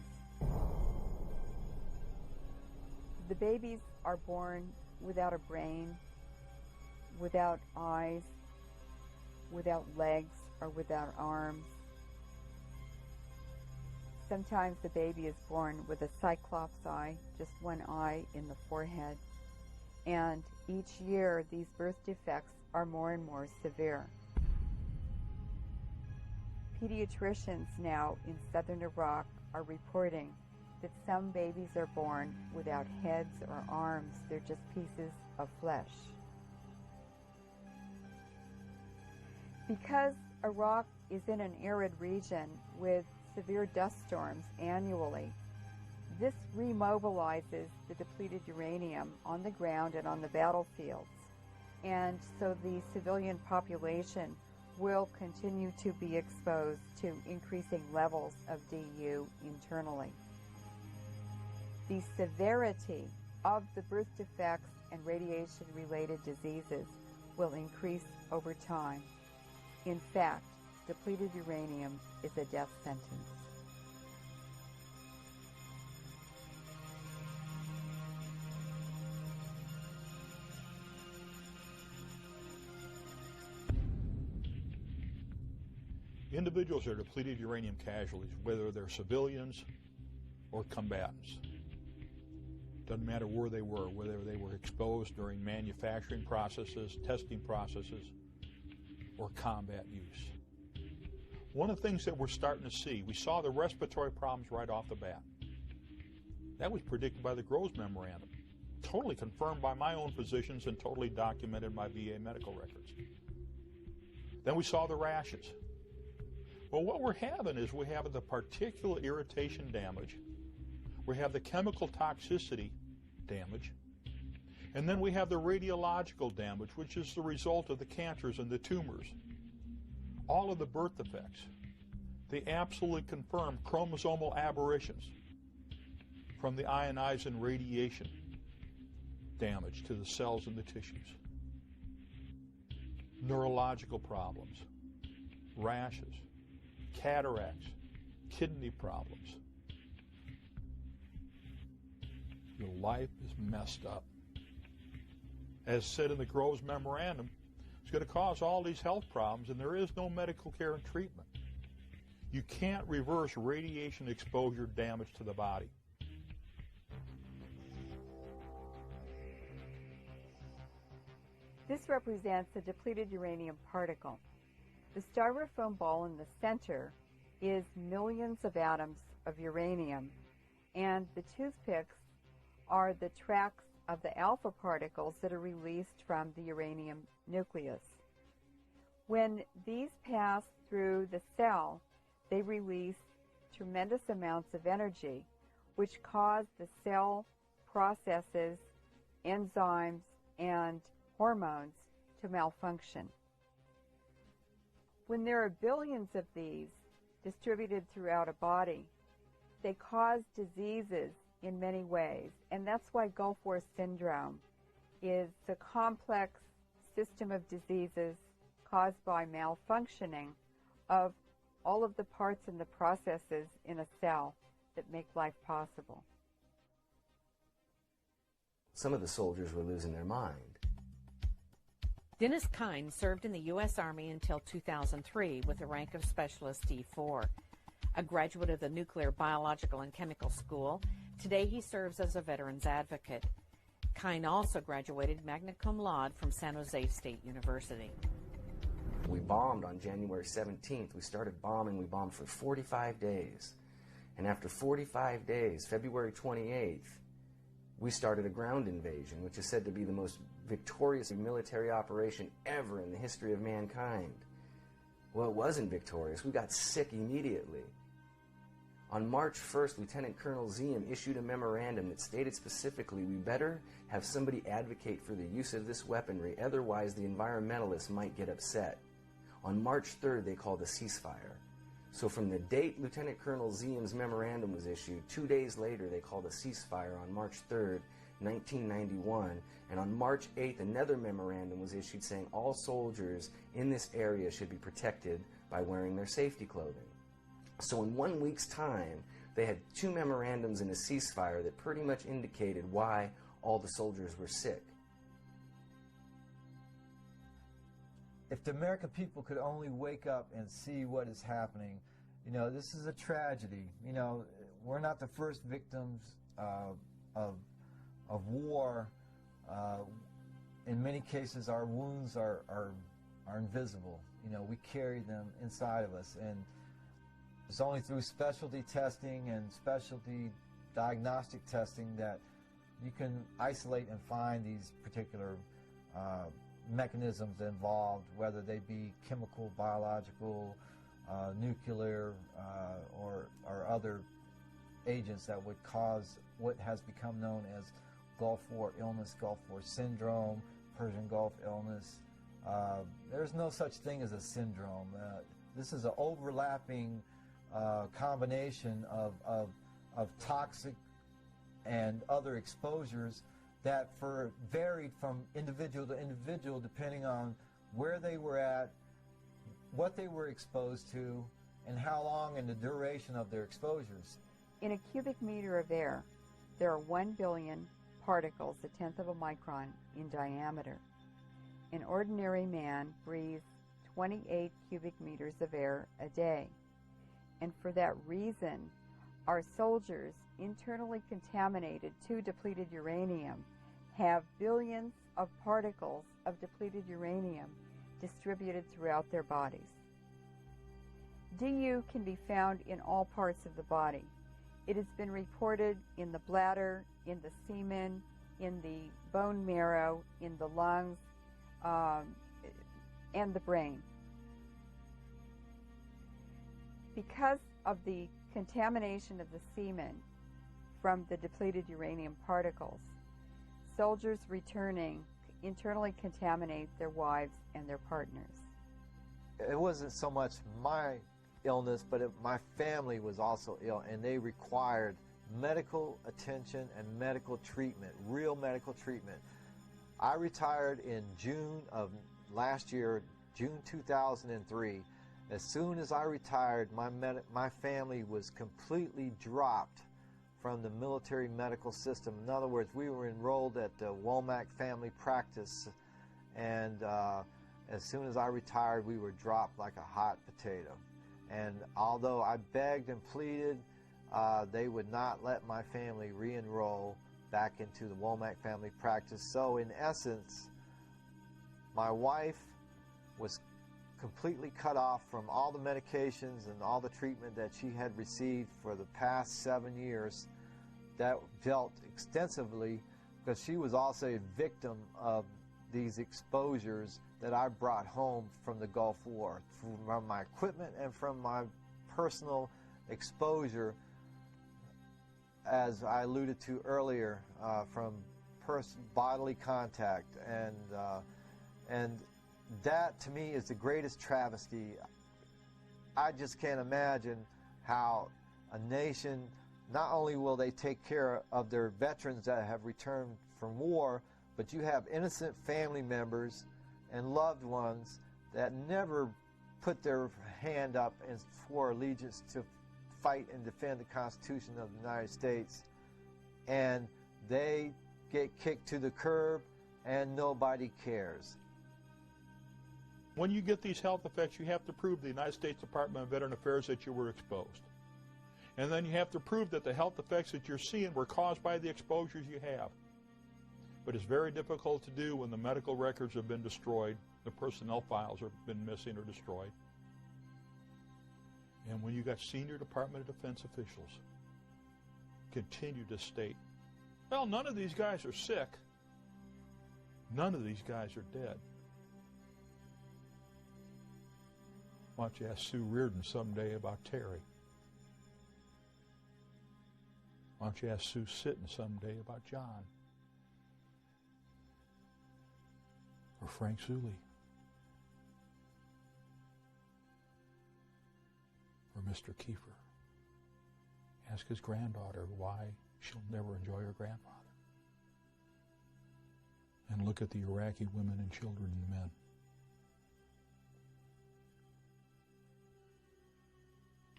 [SPEAKER 13] The babies are born without a brain, without eyes, without legs, or without arms. Sometimes the baby is born with a cyclops eye, just one eye in the forehead. And each year, these birth defects are more and more severe. Pediatricians now in southern Iraq are reporting that some babies are born without heads or arms. They're just pieces of flesh. Because Iraq is in an arid region with severe dust storms annually, this remobilizes the depleted uranium on the ground and on the battlefields. And so the civilian population will continue to be exposed to increasing levels of DU internally. The severity of the birth defects and radiation-related diseases will increase over time. In fact, depleted uranium is a death sentence.
[SPEAKER 7] Individuals are depleted uranium casualties, whether they're civilians or combatants. Doesn't matter where they were, whether they were exposed during manufacturing processes, testing processes, or combat use. One of the things that we're starting to see, we saw the respiratory problems right off the bat. That was predicted by the Groves Memorandum, totally confirmed by my own physicians and totally documented by VA medical records. Then we saw the rashes. Well, what we're having is we have the particulate irritation damage, we have the chemical toxicity damage, and then we have the radiological damage, which is the result of the cancers and the tumors. All of the birth defects, they absolutely confirm chromosomal aberrations from the ionizing radiation damage to the cells and the tissues. Neurological problems, rashes, cataracts, kidney problems. Your life is messed up. As said in the Groves Memorandum, it's going to cause all these health problems, and there is no medical care and treatment. You can't reverse radiation exposure damage to the body.
[SPEAKER 13] This represents a depleted uranium particle. The styrofoam ball in the center is millions of atoms of uranium, and the toothpicks are the tracks of the alpha particles that are released from the uranium nucleus. When these pass through the cell, they release tremendous amounts of energy, which cause the cell processes, enzymes, and hormones to malfunction. When there are billions of these distributed throughout a body, they cause diseases in many ways, and that's why Gulf War syndrome is a complex system of diseases caused by malfunctioning of all of the parts and the processes in a cell that make life possible.
[SPEAKER 18] Some of the soldiers were losing their mind.
[SPEAKER 10] Dennis Kine served in the U.S. Army until 2003 with the rank of Specialist D4. A graduate of the Nuclear, Biological, and Chemical School, today he serves as a veterans advocate. Kine also graduated magna cum laude from San Jose State University.
[SPEAKER 18] We bombed on January 17th. We started bombing. We bombed for 45 days. And after 45 days, February 28th, we started a ground invasion, which is said to be the most victorious military operation ever in the history of mankind. Well, it wasn't victorious. We got sick immediately. On March 1st, Lieutenant Colonel Ziem issued a memorandum that stated specifically we better have somebody advocate for the use of this weaponry, otherwise the environmentalists might get upset. On March 3rd, they called a ceasefire. So from the date Lieutenant Colonel Ziem's memorandum was issued, 2 days later they called a ceasefire on March 3rd, 1991, and on March 8th another memorandum was issued saying all soldiers in this area should be protected by wearing their safety clothing. So in 1 week's time, they had 2 memorandums and a ceasefire that pretty much indicated why all the soldiers were sick.
[SPEAKER 5] If the American people could only wake up and see what is happening, you know, this is a tragedy. You know, we're not the first victims of war. In many cases, our wounds are invisible. You know, we carry them inside of us, and it's only through specialty testing and specialty diagnostic testing that you can isolate and find these particular mechanisms involved, whether they be chemical, biological, nuclear, or other agents that would cause what has become known as Gulf War illness, Gulf War syndrome, Persian Gulf illness. There's no such thing as a syndrome. This is an overlapping combination of toxic and other exposures that varied from individual to individual depending on where they were at, what they were exposed to, and how long and the duration of their exposures.
[SPEAKER 13] In a cubic meter of air, there are 1 billion particles, a tenth of a micron, in diameter. An ordinary man breathes 28 cubic meters of air a day. And for that reason, our soldiers, internally contaminated to depleted uranium, have billions of particles of depleted uranium distributed throughout their bodies. DU can be found in all parts of the body. It has been reported in the bladder, in the semen, in the bone marrow, in the lungs, and the brain. Because of the contamination of the semen from the depleted uranium particles, soldiers returning internally contaminate their wives and their partners.
[SPEAKER 5] It wasn't so much my illness, but my family was also ill, and they required medical attention and medical treatment, real medical treatment. I retired in June of last year, June 2003. As soon as I retired, my family was completely dropped from the military medical system. In other words, we were enrolled at the Womack Family Practice, and as soon as I retired, we were dropped like a hot potato. And although I begged and pleaded, they would not let my family re-enroll back into the Womack Family Practice. So in essence, my wife was completely cut off from all the medications and all the treatment that she had received for the past 7 years that dealt extensively, because she was also a victim of these exposures that I brought home from the Gulf War, from my equipment and from my personal exposure, as I alluded to earlier, from bodily contact, and that to me is the greatest travesty. I just can't imagine how a nation, not only will they take care of their veterans that have returned from war, but you have innocent family members and loved ones that never put their hand up and swore allegiance to fight and defend the Constitution of the United States, and they get kicked to the curb and nobody cares.
[SPEAKER 7] When you get these health effects, you have to prove to the United States Department of Veteran Affairs that you were exposed. And then you have to prove that the health effects that you're seeing were caused by the exposures you have. But it's very difficult to do when the medical records have been destroyed, the personnel files have been missing or destroyed. And when you got senior Department of Defense officials continue to state, well, none of these guys are sick. None of these guys are dead. Why don't you ask Sue Reardon someday about Terry? Why don't you ask Sue Sitten someday about John? Or Frank Zuley? Or Mr. Kiefer. Ask his granddaughter why she'll never enjoy her grandfather. And look at the Iraqi women and children and men.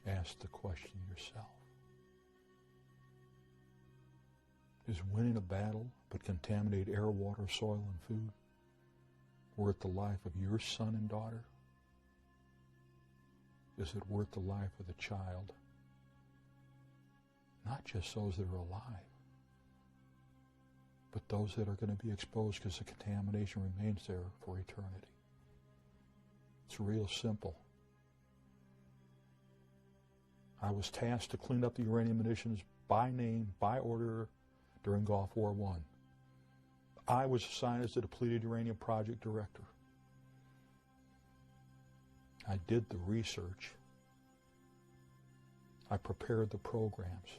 [SPEAKER 7] Ask the question yourself. Is winning a battle but contaminate air, water, soil, and food worth the life of your son and daughter? Is it worth the life of the child? Not just those that are alive, but those that are going to be exposed because the contamination remains there for eternity. It's real simple. I was tasked to clean up the uranium munitions by name, by order, during Gulf War I. I was assigned as the Depleted Uranium Project Director. I did the research. I prepared the programs.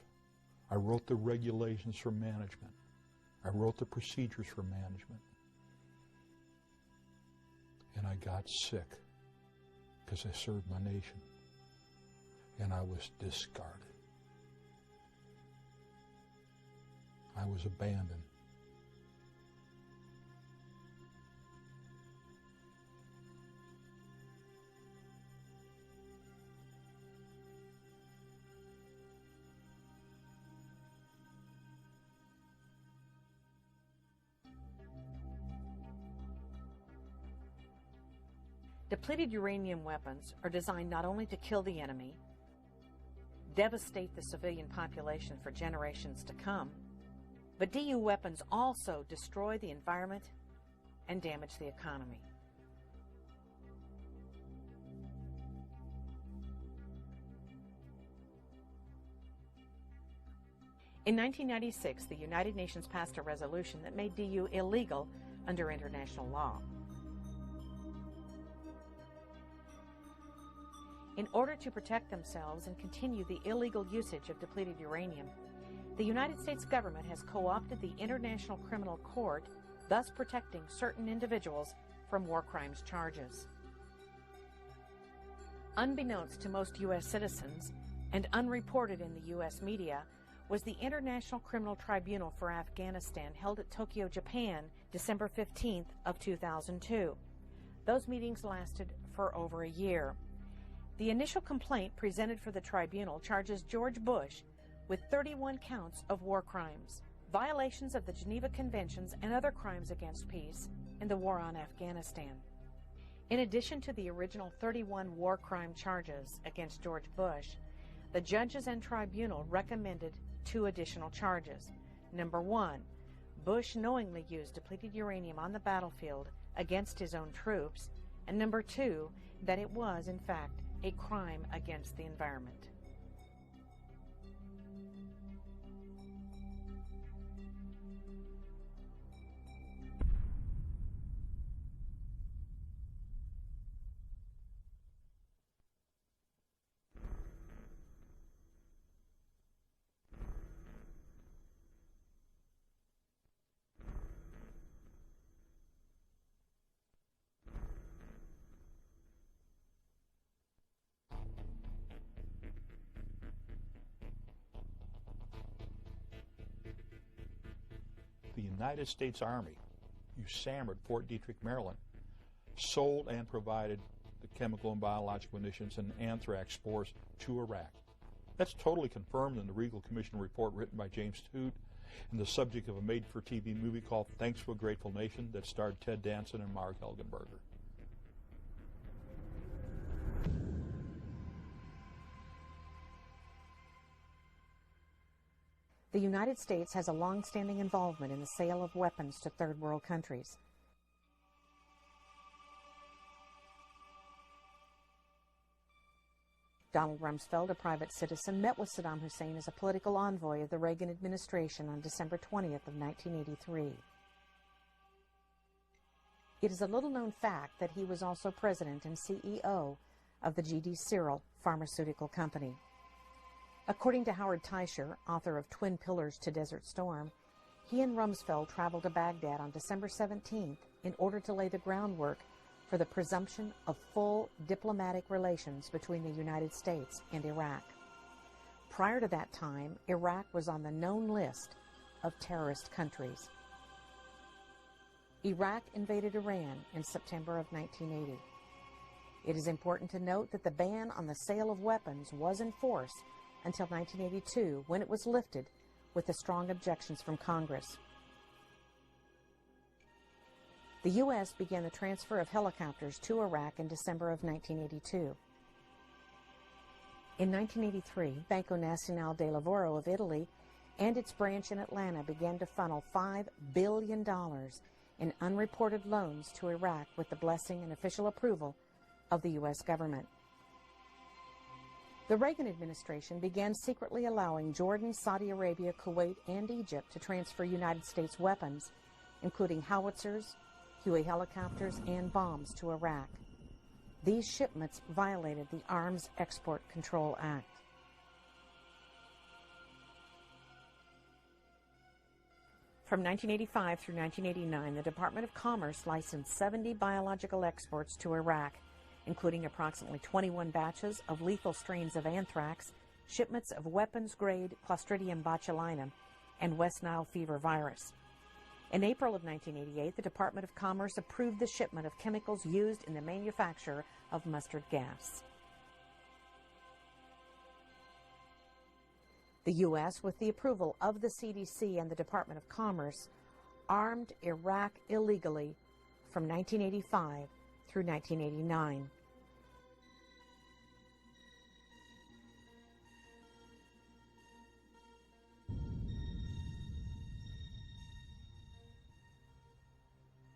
[SPEAKER 7] I wrote the regulations for management. I wrote the procedures for management. And I got sick because I served my nation. And I was discarded. I was abandoned.
[SPEAKER 10] Depleted uranium weapons are designed not only to kill the enemy, devastate the civilian population for generations to come, but DU weapons also destroy the environment and damage the economy. In 1996, the United Nations passed a resolution that made DU illegal under international law. In order to protect themselves and continue the illegal usage of depleted uranium, the United States government has co-opted the International Criminal Court, thus protecting certain individuals from war crimes charges. Unbeknownst to most U.S. citizens and unreported in the U.S. media was the International Criminal Tribunal for Afghanistan held at Tokyo, Japan, December 15th of 2002. Those meetings lasted for over a year. The initial complaint presented for the tribunal charges George Bush with 31 counts of war crimes, violations of the Geneva Conventions and other crimes against peace in the war on Afghanistan. In addition to the original 31 war crime charges against George Bush, the judges and tribunal recommended 2 additional charges. Number 1, Bush knowingly used depleted uranium on the battlefield against his own troops, and number 2, that it was, in fact, a crime against the environment.
[SPEAKER 7] The United States Army, USAMR at Fort Detrick, Maryland, sold and provided the chemical and biological munitions and anthrax spores to Iraq. That's totally confirmed in the Regal Commission report written by James Toot and the subject of a made-for-TV movie called Thanks to a Grateful Nation that starred Ted Danson and Mark Helgenberger.
[SPEAKER 10] The United States has a long-standing involvement in the sale of weapons to third world countries. Donald Rumsfeld, a private citizen, met with Saddam Hussein as a political envoy of the Reagan administration on December 20th of 1983. It is a little-known fact that he was also president and CEO of the G.D. Cyril Pharmaceutical Company. According to Howard Teicher, author of Twin Pillars to Desert Storm, he and Rumsfeld traveled to Baghdad on December 17th in order to lay the groundwork for the presumption of full diplomatic relations between the United States and Iraq. Prior to that time, Iraq was on the known list of terrorist countries. Iraq invaded Iran in September of 1980. It is important to note that the ban on the sale of weapons was in force until 1982, when it was lifted with the strong objections from Congress. The U.S. began the transfer of helicopters to Iraq in December of 1982. In 1983, Banco Nazionale del Lavoro of Italy and its branch in Atlanta began to funnel $5 billion in unreported loans to Iraq with the blessing and official approval of the U.S. government. The Reagan administration began secretly allowing Jordan, Saudi Arabia, Kuwait, and Egypt to transfer United States weapons, including howitzers, Huey helicopters, and bombs to Iraq. These shipments violated the Arms Export Control Act. From 1985 through 1989, the Department of Commerce licensed 70 biological exports to Iraq, including approximately 21 batches of lethal strains of anthrax, shipments of weapons-grade Clostridium botulinum, and West Nile fever virus. In April of 1988, the Department of Commerce approved the shipment of chemicals used in the manufacture of mustard gas. The U.S., with the approval of the CDC and the Department of Commerce, armed Iraq illegally from 1985 through 1989.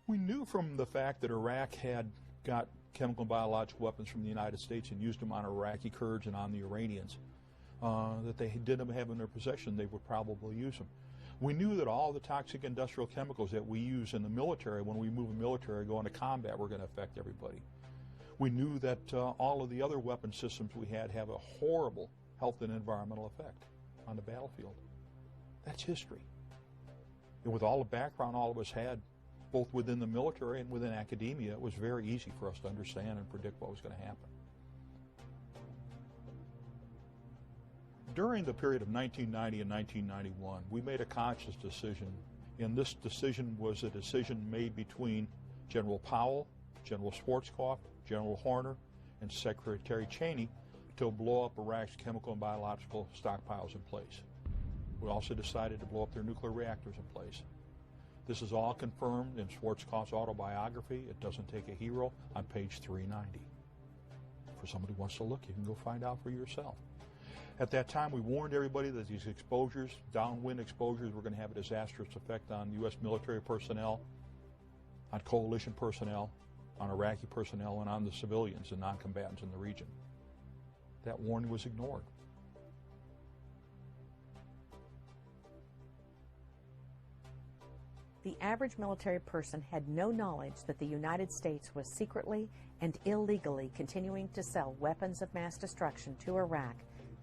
[SPEAKER 7] We knew from the fact that Iraq had got chemical and biological weapons from the United States and used them on Iraqi Kurds and on the Iranians, that they didn't have in their possession, they would probably use them. We knew that all the toxic industrial chemicals that we use in the military, when we move the military, go into combat, were going to affect everybody. We knew that all of the other weapon systems we had have a horrible health and environmental effect on the battlefield. That's history. And with all the background all of us had, both within the military and within academia, it was very easy for us to understand and predict what was going to happen. During the period of 1990 and 1991, we made a conscious decision, and this decision was a decision made between General Powell, General Schwarzkopf, General Horner, and Secretary Cheney to blow up Iraq's chemical and biological stockpiles in place. We also decided to blow up their nuclear reactors in place. This is all confirmed in Schwarzkopf's autobiography, It Doesn't Take a Hero, on page 390. For somebody who wants to look, you can go find out for yourself. At that time, we warned everybody that these exposures, downwind exposures, were going to have a disastrous effect on U.S. military personnel, on coalition personnel, on Iraqi personnel, and on the civilians and non-combatants in the region. That warning was ignored.
[SPEAKER 10] The average military person had no knowledge that the United States was secretly and illegally continuing to sell weapons of mass destruction to Iraq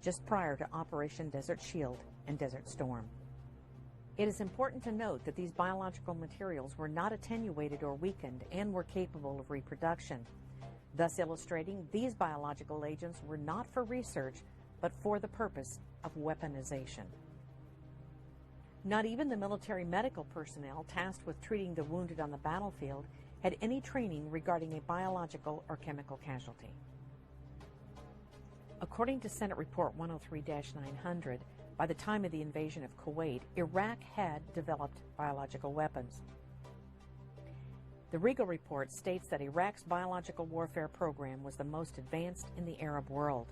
[SPEAKER 10] just prior to Operation Desert Shield and Desert Storm. It is important to note that these biological materials were not attenuated or weakened and were capable of reproduction, thus illustrating these biological agents were not for research, but for the purpose of weaponization. Not even the military medical personnel tasked with treating the wounded on the battlefield had any training regarding a biological or chemical casualty. According to Senate Report 103-900, by the time of the invasion of Kuwait, Iraq had developed biological weapons. The Regal Report states that Iraq's biological warfare program was the most advanced in the Arab world.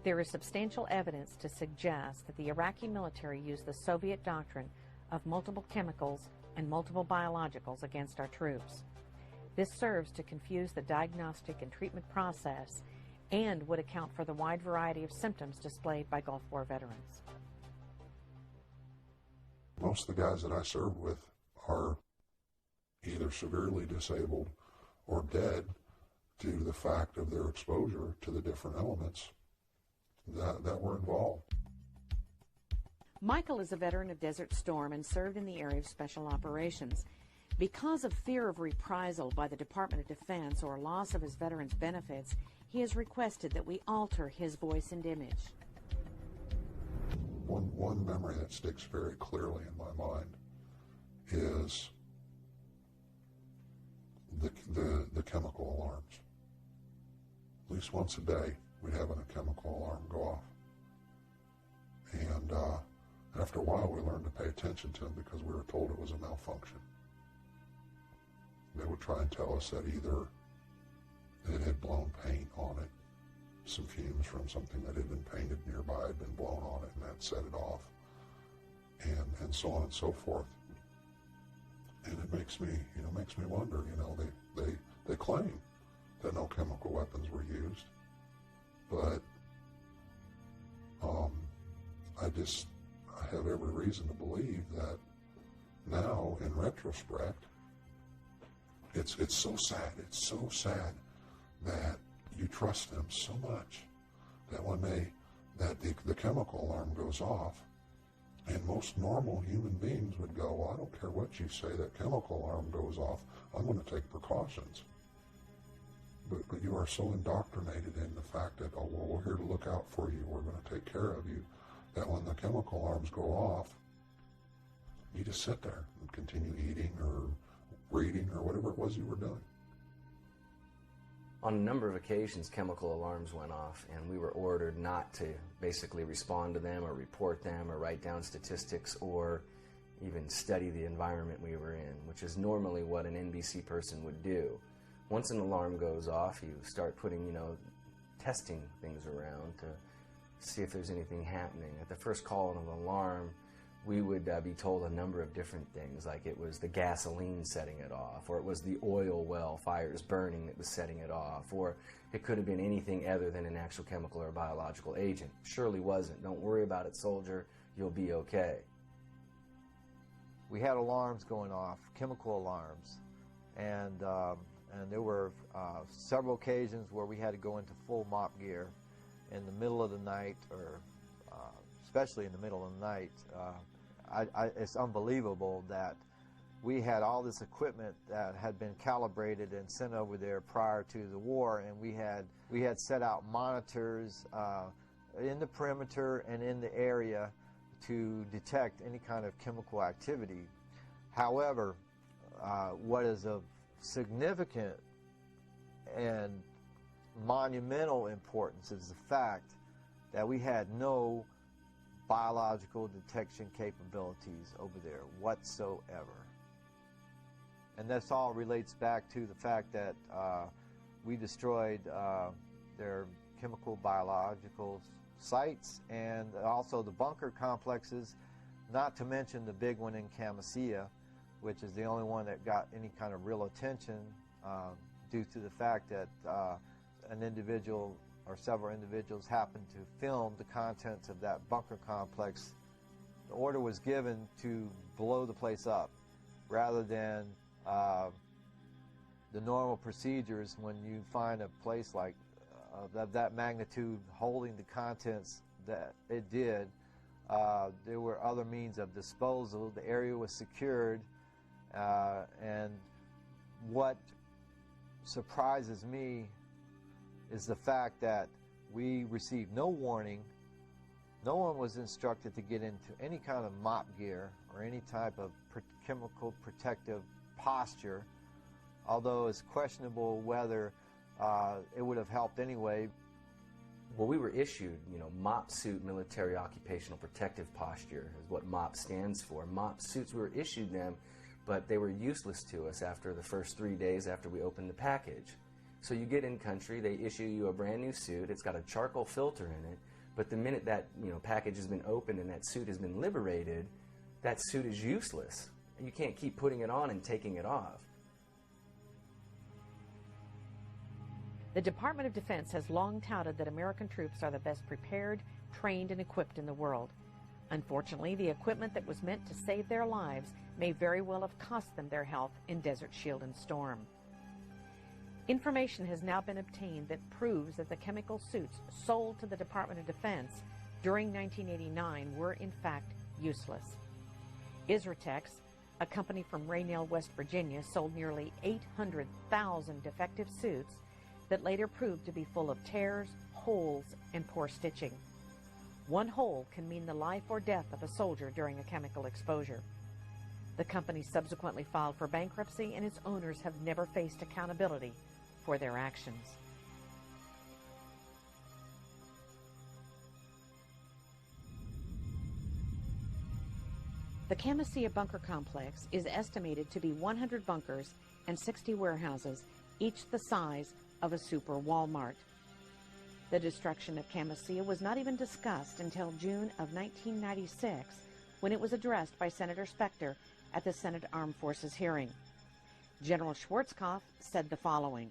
[SPEAKER 10] There is substantial evidence to suggest that the Iraqi military used the Soviet doctrine of multiple chemicals and multiple biologicals against our troops. This serves to confuse the diagnostic and treatment process and would account for the wide variety of symptoms displayed by Gulf War veterans.
[SPEAKER 19] Most of the guys that I served with are either severely disabled or dead due to the fact of their exposure to the different elements that were involved.
[SPEAKER 10] Michael is a veteran of Desert Storm and served in the area of special operations. Because of fear of reprisal by the Department of Defense or loss of his veterans' benefits, he has requested that we alter his voice and image.
[SPEAKER 19] One memory that sticks very clearly in my mind is the chemical alarms. At least once a day, we'd have a chemical alarm go off. And after a while, we learned to pay attention to them because we were told it was a malfunction. They would try and tell us that either it had blown paint on it, some fumes from something that had been painted nearby had been blown on it, and that set it off, and so on and so forth. And it makes me wonder. They claim that no chemical weapons were used, but I have every reason to believe that now, in retrospect, it's so sad. It's so sad that you trust them so much that when the chemical alarm goes off, and most normal human beings would go, well, I don't care what you say, that chemical alarm goes off, I'm going to take precautions. But you are so indoctrinated in the fact that, oh, well, we're here to look out for you, we're going to take care of you, that when the chemical alarms go off, you just sit there and continue eating or reading or whatever it was you were doing.
[SPEAKER 18] On a number of occasions, chemical alarms went off, and we were ordered not to basically respond to them or report them or write down statistics or even study the environment we were in, which is normally what an NBC person would do. Once an alarm goes off, you start putting, testing things around to see if there's anything happening. At the first call of an alarm, we would be told a number of different things, like it was the gasoline setting it off, or it was the oil well fires burning that was setting it off, or it could have been anything other than an actual chemical or biological agent. Surely wasn't. Don't worry about it, soldier. You'll be okay.
[SPEAKER 5] We had alarms going off, chemical alarms, and there were several occasions where we had to go into full mop gear in the middle of the night, or especially in the middle of the night. It's unbelievable that we had all this equipment that had been calibrated and sent over there prior to the war, and we had set out monitors in the perimeter and in the area to detect any kind of chemical activity. However, what is of significant and monumental importance is the fact that we had no biological detection capabilities over there whatsoever. And this all relates back to the fact that we destroyed their chemical biological sites and also the bunker complexes, not to mention the big one in Camisea, which is the only one that got any kind of real attention due to the fact that an individual or several individuals happened to film the contents of that bunker complex. The order was given to blow the place up rather than the normal procedures when you find a place like of that magnitude holding the contents that it did. There were other means of disposal. The area was secured, and what surprises me is the fact that we received no warning. No one was instructed to get into any kind of mop gear or any type of chemical protective posture, although it's questionable whether it would have helped anyway.
[SPEAKER 18] Well, we were issued, MOP suit, military occupational protective posture is what MOP stands for. MOP suits, we were issued them, but they were useless to us after the first 3 days after we opened the package. So you get in country, they issue you a brand new suit, it's got a charcoal filter in it, but the minute that package has been opened and that suit has been liberated, that suit is useless. You can't keep putting it on and taking it off.
[SPEAKER 10] The Department of Defense has long touted that American troops are the best prepared, trained, and equipped in the world. Unfortunately, the equipment that was meant to save their lives may very well have cost them their health in Desert Shield and Storm. Information has now been obtained that proves that the chemical suits sold to the Department of Defense during 1989 were in fact useless. Isratex, A company from Raynell, West Virginia, sold nearly 800,000 defective suits that later proved to be full of tears, holes, and poor stitching. One hole can mean the life or death of a soldier during a chemical exposure. The company subsequently filed for bankruptcy, and its owners have never faced accountability for their actions. The Camisea bunker complex is estimated to be 100 bunkers and 60 warehouses, each the size of a super Walmart. The destruction of Camisea was not even discussed until June of 1996, when it was addressed by Senator Specter at the Senate Armed Forces hearing. General Schwarzkopf said the following.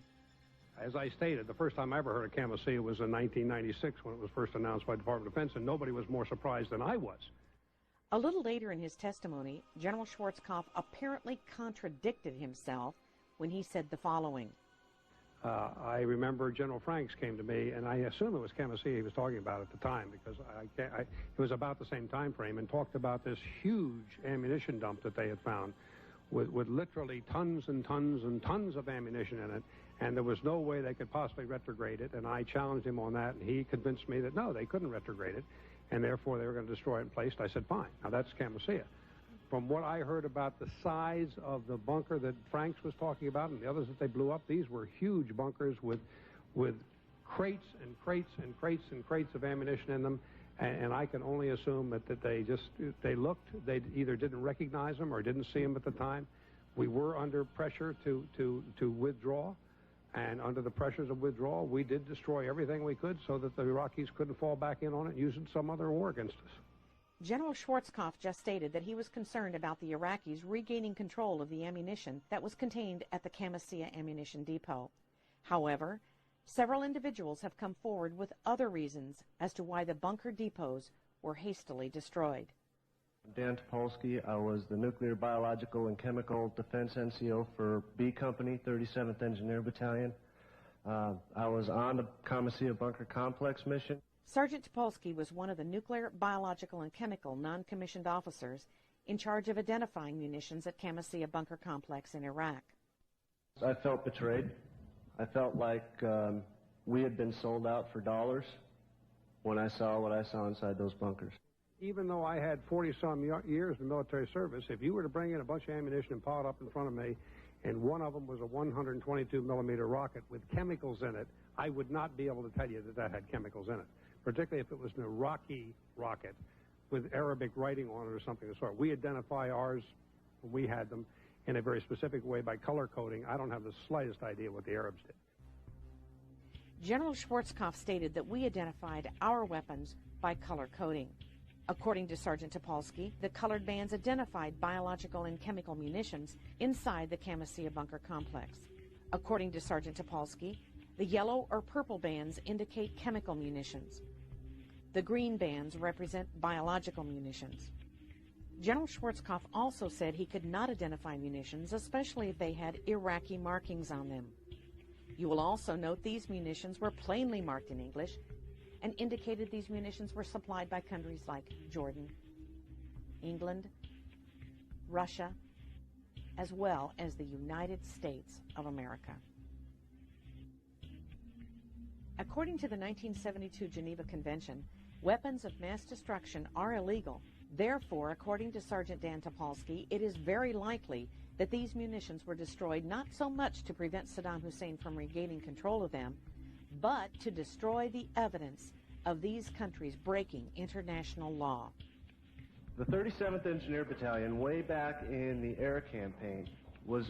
[SPEAKER 20] As I stated, the first time I ever heard of Camisea was in 1996 when it was first announced by the Department of Defense, and nobody was more surprised than I was.
[SPEAKER 10] A little later in his testimony, General Schwarzkopf apparently contradicted himself when he said the following.
[SPEAKER 20] I remember General Franks came to me, and I assume it was Camisea he was talking about at the time, because it was about the same time frame, and talked about this huge ammunition dump that they had found with literally tons and tons and tons of ammunition in it, and there was no way they could possibly retrograde it, and I challenged him on that, and he convinced me that no, they couldn't retrograde it, and therefore they were going to destroy it in place. I said, fine. Now that's Camisea. From what I heard about the size of the bunker that Franks was talking about and the others that they blew up, these were huge bunkers with crates and crates and crates and crates of ammunition in them, and I can only assume that they either didn't recognize them or didn't see them at the time. We were under pressure to withdraw, and under the pressures of withdrawal, we did destroy everything we could so that the Iraqis couldn't fall back in on it using some other war against us.
[SPEAKER 10] General Schwarzkopf just stated that he was concerned about the Iraqis regaining control of the ammunition that was contained at the Camisea ammunition depot. However, several individuals have come forward with other reasons as to why the bunker depots were hastily destroyed.
[SPEAKER 21] Dan Topolsky. I was the Nuclear, Biological, and Chemical Defense NCO for B Company, 37th Engineer Battalion. I was on the Camisea Bunker Complex mission.
[SPEAKER 10] Sergeant Topolsky was one of the nuclear, biological, and chemical non-commissioned officers in charge of identifying munitions at Camisea Bunker Complex in Iraq.
[SPEAKER 21] I felt betrayed. I felt like we had been sold out for dollars when I saw what I saw inside those bunkers.
[SPEAKER 20] Even though I had 40-some years in military service, if you were to bring in a bunch of ammunition and pile it up in front of me, and one of them was a 122-millimeter rocket with chemicals in it, I would not be able to tell you that that had chemicals in it, particularly if it was an Iraqi rocket with Arabic writing on it or something of the sort. We identify ours, when we had them, in a very specific way by color coding. I don't have the slightest idea what the Arabs did.
[SPEAKER 10] General Schwarzkopf stated that we identified our weapons by color coding. According to Sergeant Topolsky, the colored bands identified biological and chemical munitions inside the Camisea Bunker Complex. According to Sergeant Topolsky, the yellow or purple bands indicate chemical munitions. The green bands represent biological munitions. General Schwarzkopf also said he could not identify munitions, especially if they had Iraqi markings on them. You will also note these munitions were plainly marked in English and indicated these munitions were supplied by countries like Jordan, England, Russia, as well as the United States of America. According to the 1972 Geneva Convention, weapons of mass destruction are illegal. Therefore, according to Sergeant Dan Topolsky, it is very likely that these munitions were destroyed not so much to prevent Saddam Hussein from regaining control of them, but to destroy the evidence of these countries breaking international law.
[SPEAKER 21] The 37th Engineer Battalion, way back in the air campaign, was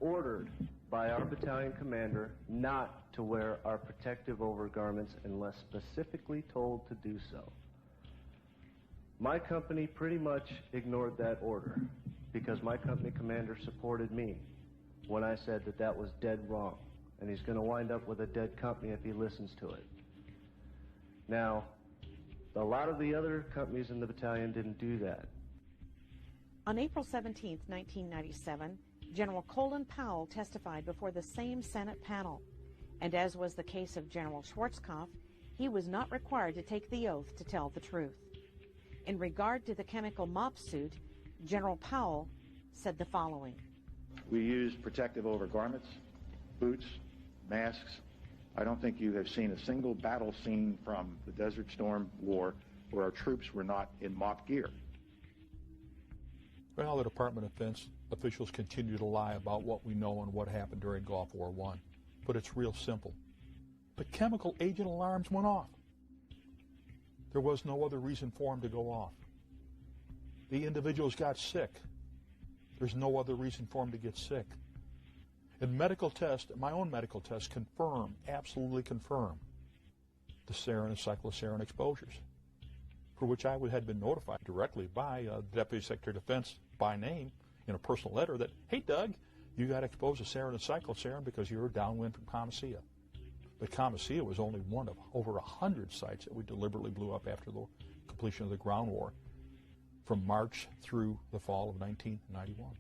[SPEAKER 21] ordered by our battalion commander not to wear our protective overgarments unless specifically told to do so. My company pretty much ignored that order because my company commander supported me when I said that that was dead wrong, and he's going to wind up with a dead company if he listens to it. Now, a lot of the other companies in the battalion didn't do that.
[SPEAKER 10] On April 17, 1997, General Colin Powell testified before the same Senate panel, and as was the case of General Schwarzkopf, he was not required to take the oath to tell the truth. In regard to the chemical mop suit, General Powell said the following.
[SPEAKER 4] We use protective overgarments, boots, masks. I don't think you have seen a single battle scene from the Desert Storm War where our troops were not in mock gear.
[SPEAKER 7] Well, the Department of Defense officials continue to lie about what we know and what happened during Gulf War I. But it's real simple. The chemical agent alarms went off. There was no other reason for them to go off. The individuals got sick. There's no other reason for them to get sick. And medical tests, my own medical tests, confirm, absolutely confirm, the sarin and cyclosarin exposures, for which I had been notified directly by the Deputy Secretary of Defense by name in a personal letter that, hey, Doug, you got exposed to sarin and cyclosarin because you were downwind from Comesea. But Comesea was only one of over 100 sites that we deliberately blew up after the completion of the ground war from March through the fall of 1991.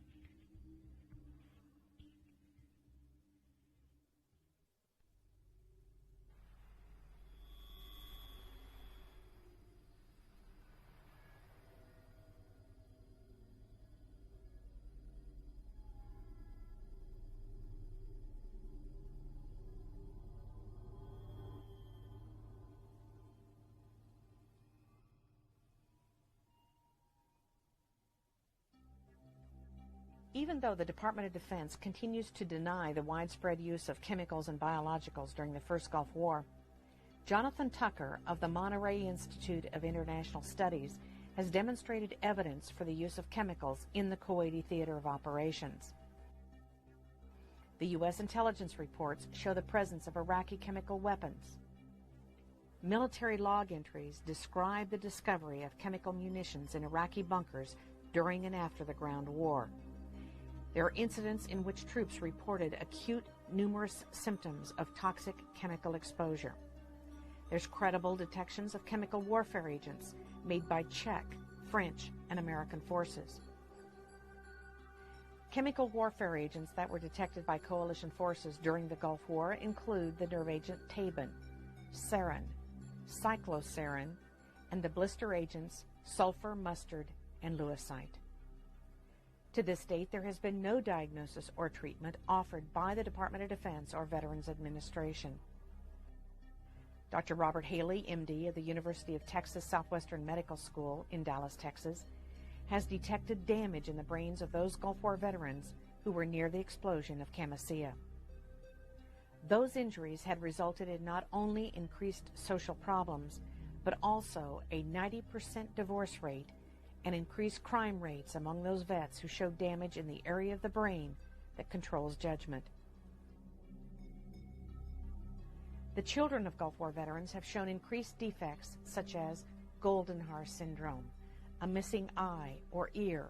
[SPEAKER 10] Even though the Department of Defense continues to deny the widespread use of chemicals and biologicals during the first Gulf War, Jonathan Tucker of the Monterey Institute of International Studies has demonstrated evidence for the use of chemicals in the Kuwaiti theater of operations. The U.S. intelligence reports show the presence of Iraqi chemical weapons. Military log entries describe the discovery of chemical munitions in Iraqi bunkers during and after the ground war. There are incidents in which troops reported acute, numerous symptoms of toxic chemical exposure. There's credible detections of chemical warfare agents made by Czech, French, and American forces. Chemical warfare agents that were detected by coalition forces during the Gulf War include the nerve agent Tabin, sarin, cyclosarin, and the blister agents sulfur, mustard, and lewisite. To this date, there has been no diagnosis or treatment offered by the Department of Defense or Veterans Administration. Dr. Robert Haley, MD of the University of Texas Southwestern Medical School in Dallas, Texas, has detected damage in the brains of those Gulf War veterans who were near the explosion of Comesea. Those injuries had resulted in not only increased social problems, but also a 90% divorce rate and increased crime rates among those vets who showed damage in the area of the brain that controls judgment. The children of Gulf War veterans have shown increased defects such as Goldenhar syndrome, a missing eye or ear,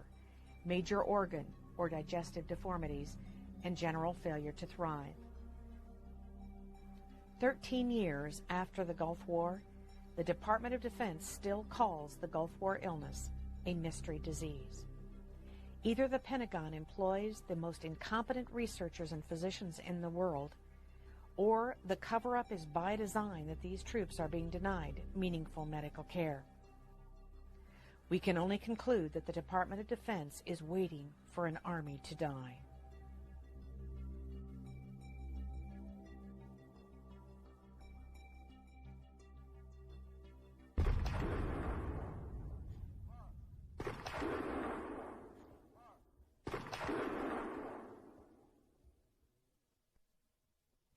[SPEAKER 10] major organ or digestive deformities, and general failure to thrive. 13 years after the Gulf War, the Department of Defense still calls the Gulf War illness a mystery disease. Either the Pentagon employs the most incompetent researchers and physicians in the world, or the cover-up is by design that these troops are being denied meaningful medical care. We can only conclude that the Department of Defense is waiting for an army to die.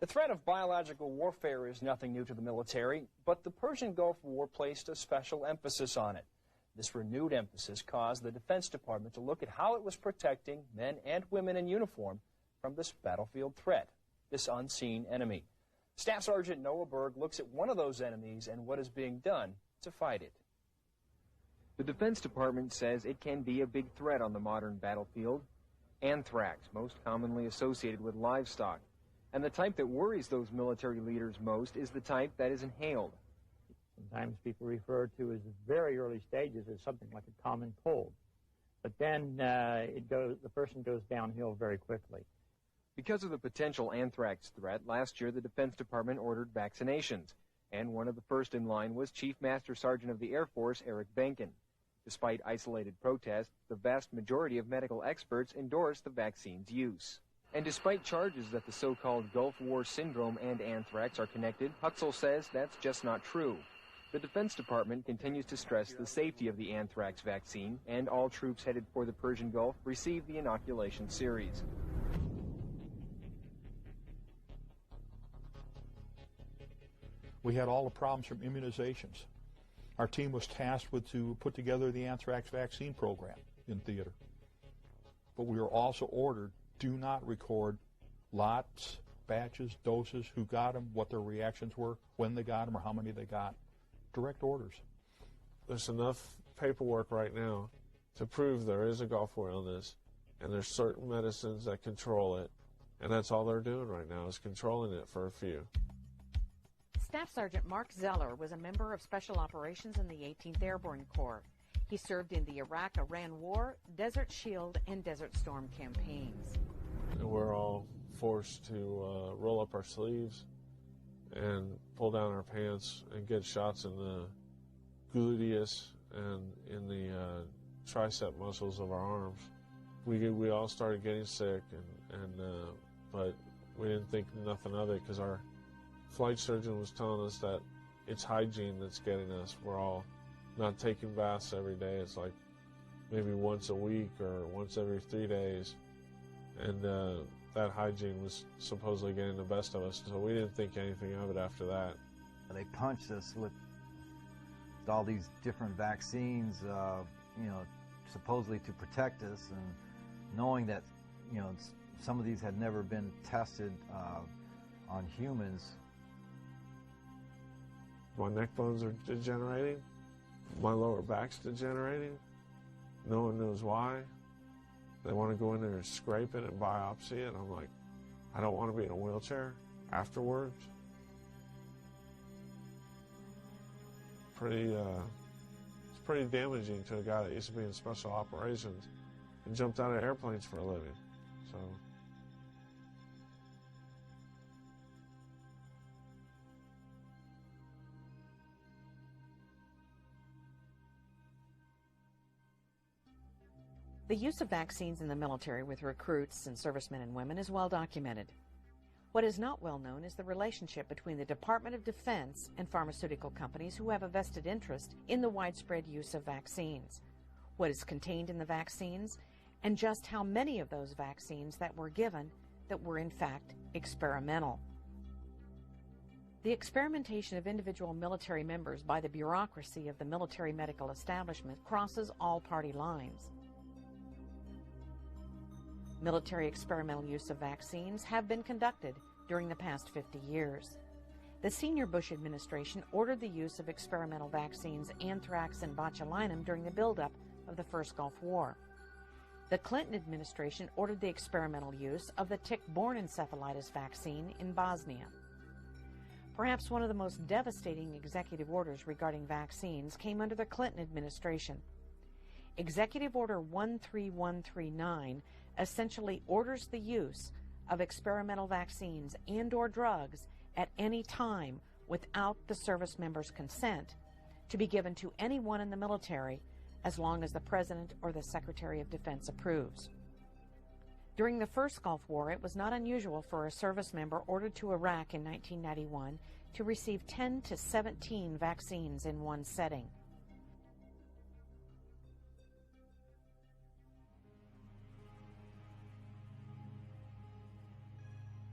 [SPEAKER 8] The threat of biological warfare is nothing new to the military, but the Persian Gulf War placed a special emphasis on it. This renewed emphasis caused the Defense Department to look at how it was protecting men and women in uniform from this battlefield threat, this unseen enemy. Staff Sergeant Noah Berg looks at one of those enemies and what is being done to fight it.
[SPEAKER 2] The Defense Department says it can be a big threat on the modern battlefield. Anthrax, most commonly associated with livestock. And the type that worries those military leaders most is the type that is inhaled.
[SPEAKER 22] Sometimes people refer to as very early stages as something like a common cold. But then the person goes downhill very quickly.
[SPEAKER 2] Because of the potential anthrax threat, last year the Defense Department ordered vaccinations. And one of the first in line was Chief Master Sergeant of the Air Force, Eric Benkin. Despite isolated protests, the vast majority of medical experts endorse the vaccine's use. And despite charges that the so-called Gulf War syndrome and anthrax are connected, Huxell says that's just not true. The Defense Department continues to stress the safety of the anthrax vaccine, and all troops headed for the Persian Gulf receive the inoculation series.
[SPEAKER 7] We had all the problems from immunizations. Our team was tasked with to put together the anthrax vaccine program in theater. But we were also ordered, do not record lots, batches, doses, who got them, what their reactions were, when they got them, or how many they got. Direct orders.
[SPEAKER 6] There's enough paperwork right now to prove there is a Gulf War illness, and there's certain medicines that control it, and that's all they're doing right now is controlling it for a few.
[SPEAKER 10] Staff Sergeant Mark Zeller was a member of Special Operations in the 18th Airborne Corps. He served in the Iraq-Iran War, Desert Shield, and Desert Storm campaigns.
[SPEAKER 6] And we're all forced to roll up our sleeves and pull down our pants and get shots in the gluteus and in the tricep muscles of our arms. We all started getting sick, but we didn't think nothing of it because our flight surgeon was telling us that it's hygiene that's getting us. We're all not taking baths every day. It's like maybe once a week or once every 3 days. And that hygiene was supposedly getting the best of us, so we didn't think anything of it after that.
[SPEAKER 5] They punched us with all these different vaccines, supposedly to protect us, and knowing that, some of these had never been tested on humans.
[SPEAKER 6] My neck bones are degenerating. My lower back's degenerating. No one knows why. They want to go in there and scrape it and biopsy it. I'm like, I don't want to be in a wheelchair afterwards. It's pretty damaging to a guy that used to be in special operations and jumped out of airplanes for a living. So.
[SPEAKER 10] The use of vaccines in the military with recruits and servicemen and women is well documented. What is not well known is the relationship between the Department of Defense and pharmaceutical companies who have a vested interest in the widespread use of vaccines, what is contained in the vaccines, and just how many of those vaccines that were given that were in fact experimental. The experimentation of individual military members by the bureaucracy of the military medical establishment crosses all party lines. Military experimental use of vaccines have been conducted during the past 50 years. The senior Bush administration ordered the use of experimental vaccines anthrax and botulinum during the buildup of the first Gulf War. The Clinton administration ordered the experimental use of the tick-borne encephalitis vaccine in Bosnia. Perhaps one of the most devastating executive orders regarding vaccines came under the Clinton administration. Executive Order 13139 essentially orders the use of experimental vaccines and/or drugs at any time without the service member's consent to be given to anyone in the military as long as the President or the Secretary of Defense approves. During the first Gulf War, it was not unusual for a service member ordered to Iraq in 1991 to receive 10 to 17 vaccines in one setting.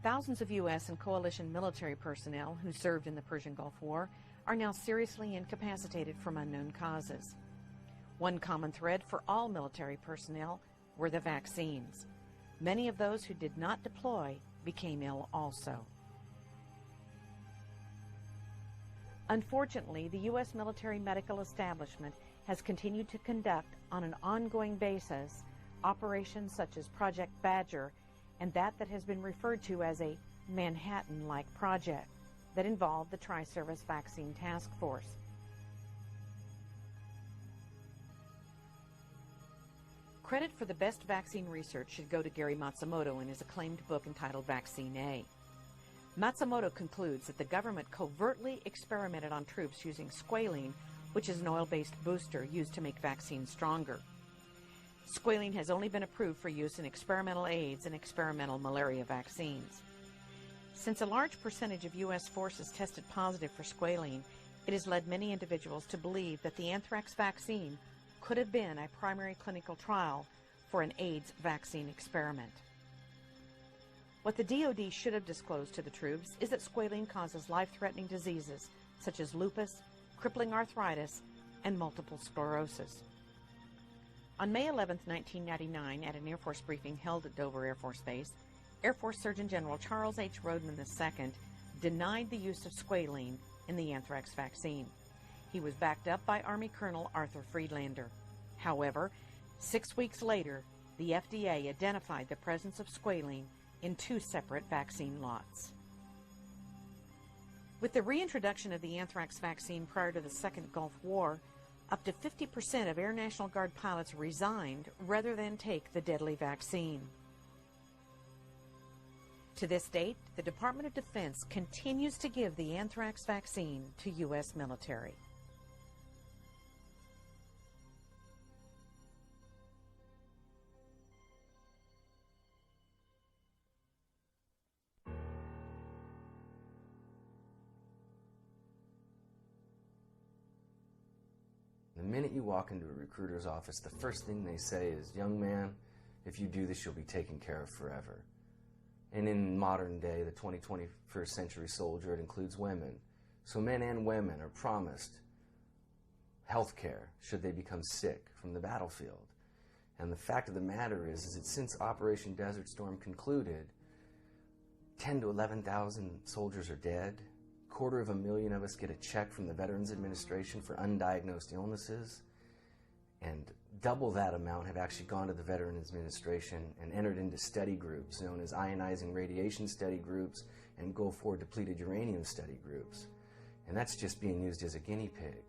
[SPEAKER 10] Thousands of U.S. and coalition military personnel who served in the Persian Gulf War are now seriously incapacitated from unknown causes. One common thread for all military personnel were the vaccines. Many of those who did not deploy became ill also. Unfortunately, the U.S. military medical establishment has continued to conduct on an ongoing basis operations such as Project Badger and that has been referred to as a Manhattan-like project that involved the Tri-Service Vaccine Task Force. Credit for the best vaccine research should go to Gary Matsumoto in his acclaimed book entitled Vaccine A. Matsumoto concludes that the government covertly experimented on troops using squalene which is an oil-based booster used to make vaccines stronger. Squalene has only been approved for use in experimental AIDS and experimental malaria vaccines. Since a large percentage of U.S. forces tested positive for squalene, it has led many individuals to believe that the anthrax vaccine could have been a primary clinical trial for an AIDS vaccine experiment. What the DoD should have disclosed to the troops is that squalene causes life-threatening diseases such as lupus, crippling arthritis, and multiple sclerosis. On May 11, 1999, at an Air Force briefing held at Dover Air Force Base, Air Force Surgeon General Charles H. Rodman II denied the use of squalene in the anthrax vaccine. He was backed up by Army Colonel Arthur Friedlander. However, 6 weeks later, the FDA identified the presence of squalene in 2 separate vaccine lots. With the reintroduction of the anthrax vaccine prior to the Second Gulf War, up to 50% of Air National Guard pilots resigned rather than take the deadly vaccine. To this date, the Department of Defense continues to give the anthrax vaccine to U.S. military.
[SPEAKER 18] The minute you walk into a recruiter's office, the first thing they say is, "Young man, if you do this, you'll be taken care of forever." And in modern day, the 21st century soldier, it includes women. So men and women are promised health care should they become sick from the battlefield. And the fact of the matter is that since Operation Desert Storm concluded, 10 to 11,000 soldiers are dead. 250,000 of us get a check from the Veterans Administration for undiagnosed illnesses, and double that amount have actually gone to the Veterans Administration and entered into study groups known as ionizing radiation study groups and Gulf War depleted uranium study groups. And that's just being used as a guinea pig.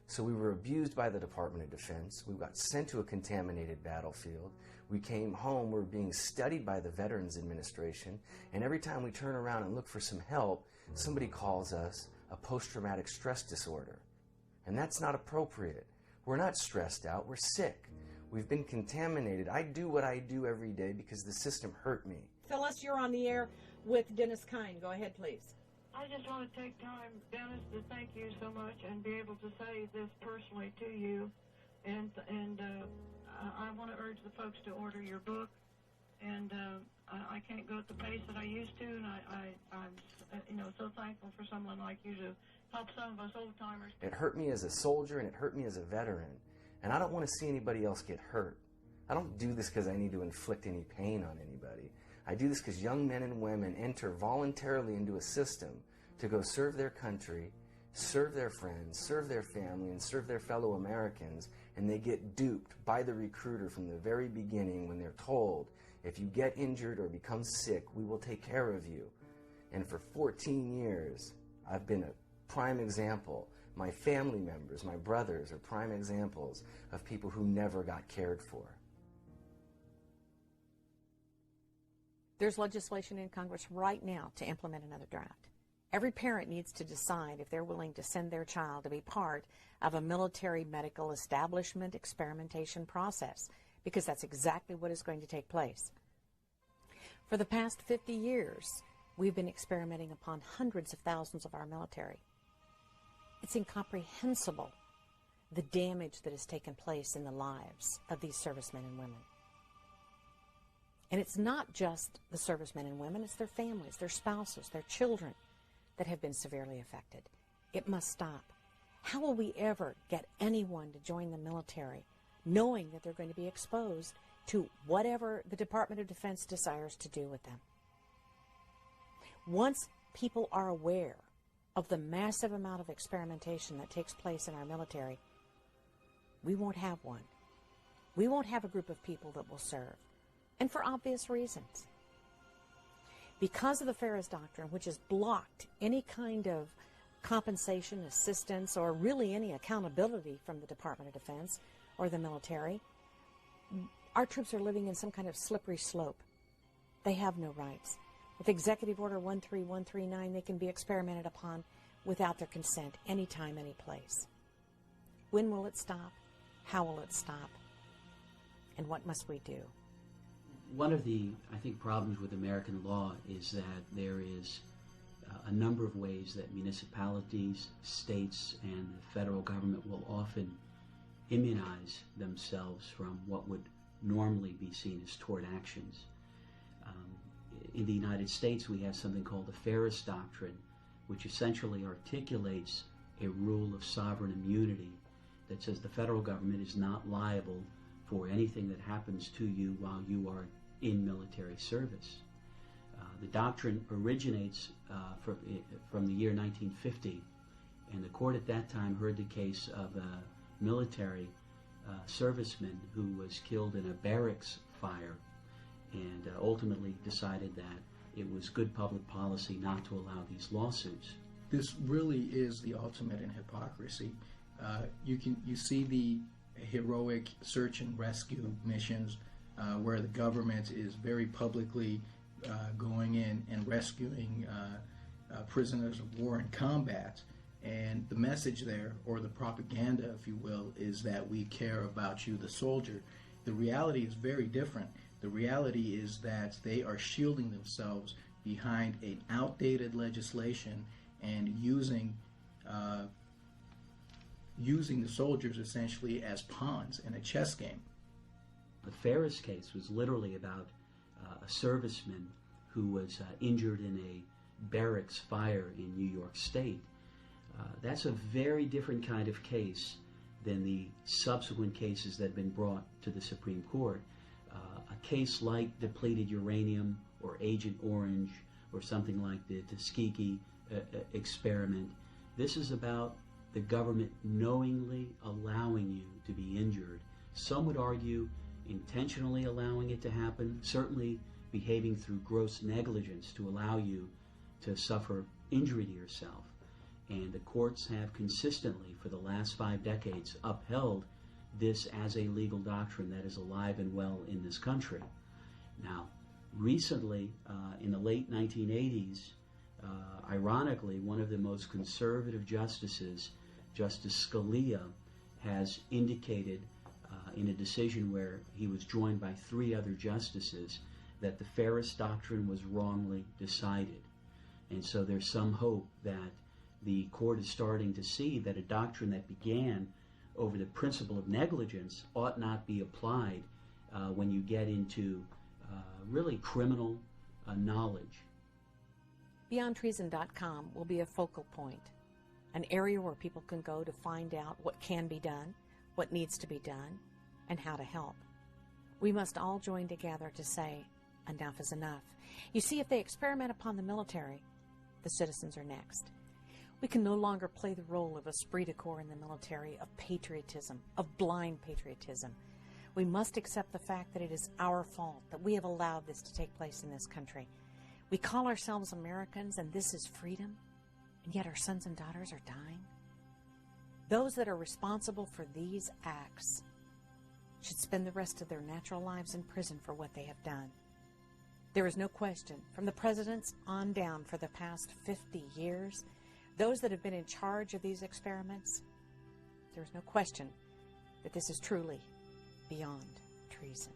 [SPEAKER 18] So we were abused by the Department of Defense. We got sent to a contaminated battlefield. We came home, we're being studied by the Veterans Administration, and every time we turn around and look for some help, somebody calls us a post-traumatic stress disorder. And that's not appropriate. We're not stressed out, we're sick. We've been contaminated. I do what I do every day because the system hurt me.
[SPEAKER 10] Phyllis, you're on the air with Dennis Kine. Go ahead, please.
[SPEAKER 1] I just want to take time, Dennis, to thank you so much and be able to say this personally to you. And I want to urge the folks to order your book. And I can't go at the pace that I used to, and I'm so thankful for someone like you to help some of us old-timers.
[SPEAKER 18] It hurt me as a soldier, and it hurt me as a veteran. And I don't want to see anybody else get hurt. I don't do this because I need to inflict any pain on anybody. I do this because young men and women enter voluntarily into a system to go serve their country, serve their friends, serve their family, and serve their fellow Americans, and they get duped by the recruiter from the very beginning when they're told, if you get injured or become sick, we will take care of you. And for 14 years, I've been a prime example. My family members, my brothers, are prime examples of people who never got cared for.
[SPEAKER 10] There's legislation in Congress right now to implement another draft. Every parent needs to decide if they're willing to send their child to be part of a military medical establishment experimentation process, because that's exactly what is going to take place. For the past 50 years, we've been experimenting upon hundreds of thousands of our military. It's incomprehensible the damage that has taken place in the lives of these servicemen and women. And it's not just the servicemen and women, it's their families, their spouses, their children that have been severely affected. It must stop. How will we ever get anyone to join the military knowing that they're going to be exposed to whatever the Department of Defense desires to do with them? Once people are aware of the massive amount of experimentation that takes place in our military, we won't have one. We won't have a group of people that will serve. And for obvious reasons. Because of the Ferris Doctrine, which has blocked any kind of compensation, assistance, or really any accountability from the Department of Defense or the military, our troops are living in some kind of slippery slope. They have no rights. With Executive Order 13139, they can be experimented upon without their consent, anytime, any place. When will it stop? How will it stop? And what must we do?
[SPEAKER 3] One of the, I think, problems with American law is that there is a number of ways that municipalities, states, and the federal government will often immunize themselves from what would normally be seen as tort actions. In the United States, we have something called the Ferris Doctrine, which essentially articulates a rule of sovereign immunity that says the federal government is not liable for anything that happens to you while you are in military service. The doctrine originates from the year 1950, and the court at that time heard the case of a military serviceman who was killed in a barracks fire, and ultimately decided that it was good public policy not to allow these lawsuits.
[SPEAKER 9] This really is the ultimate in hypocrisy. You see the heroic search and rescue missions where the government is very publicly going in and rescuing prisoners of war in combat. And the message there, or the propaganda, if you will, is that we care about you, the soldier. The reality is very different. The reality is that they are shielding themselves behind an outdated legislation and using the soldiers essentially as pawns in a chess game.
[SPEAKER 3] The Ferris case was literally about a serviceman who was injured in a barracks fire in New York State. That's a very different kind of case than the subsequent cases that have been brought to the Supreme Court. A case like Depleted Uranium or Agent Orange or something like the Tuskegee experiment. This is about the government knowingly allowing you to be injured. Some would argue intentionally allowing it to happen, certainly behaving through gross negligence to allow you to suffer injury to yourself. And the courts have consistently, for the last 5 decades, upheld this as a legal doctrine that is alive and well in this country. Now, recently, in the late 1980s, ironically, one of the most conservative justices, Justice Scalia, has indicated in a decision where he was joined by 3 other justices that the Ferris Doctrine was wrongly decided. And so there's some hope that the court is starting to see that a doctrine that began over the principle of negligence ought not be applied when you get into really criminal knowledge.
[SPEAKER 10] BeyondTreason.com will be a focal point, an area where people can go to find out what can be done, what needs to be done, and how to help. We must all join together to say, enough is enough. You see, if they experiment upon the military, the citizens are next. We can no longer play the role of esprit de corps in the military, of patriotism, of blind patriotism. We must accept the fact that it is our fault that we have allowed this to take place in this country. We call ourselves Americans, and this is freedom, and yet our sons and daughters are dying. Those that are responsible for these acts should spend the rest of their natural lives in prison for what they have done. There is no question, from the presidents on down for the past 50 years, those that have been in charge of these experiments, there is no question that this is truly beyond treason.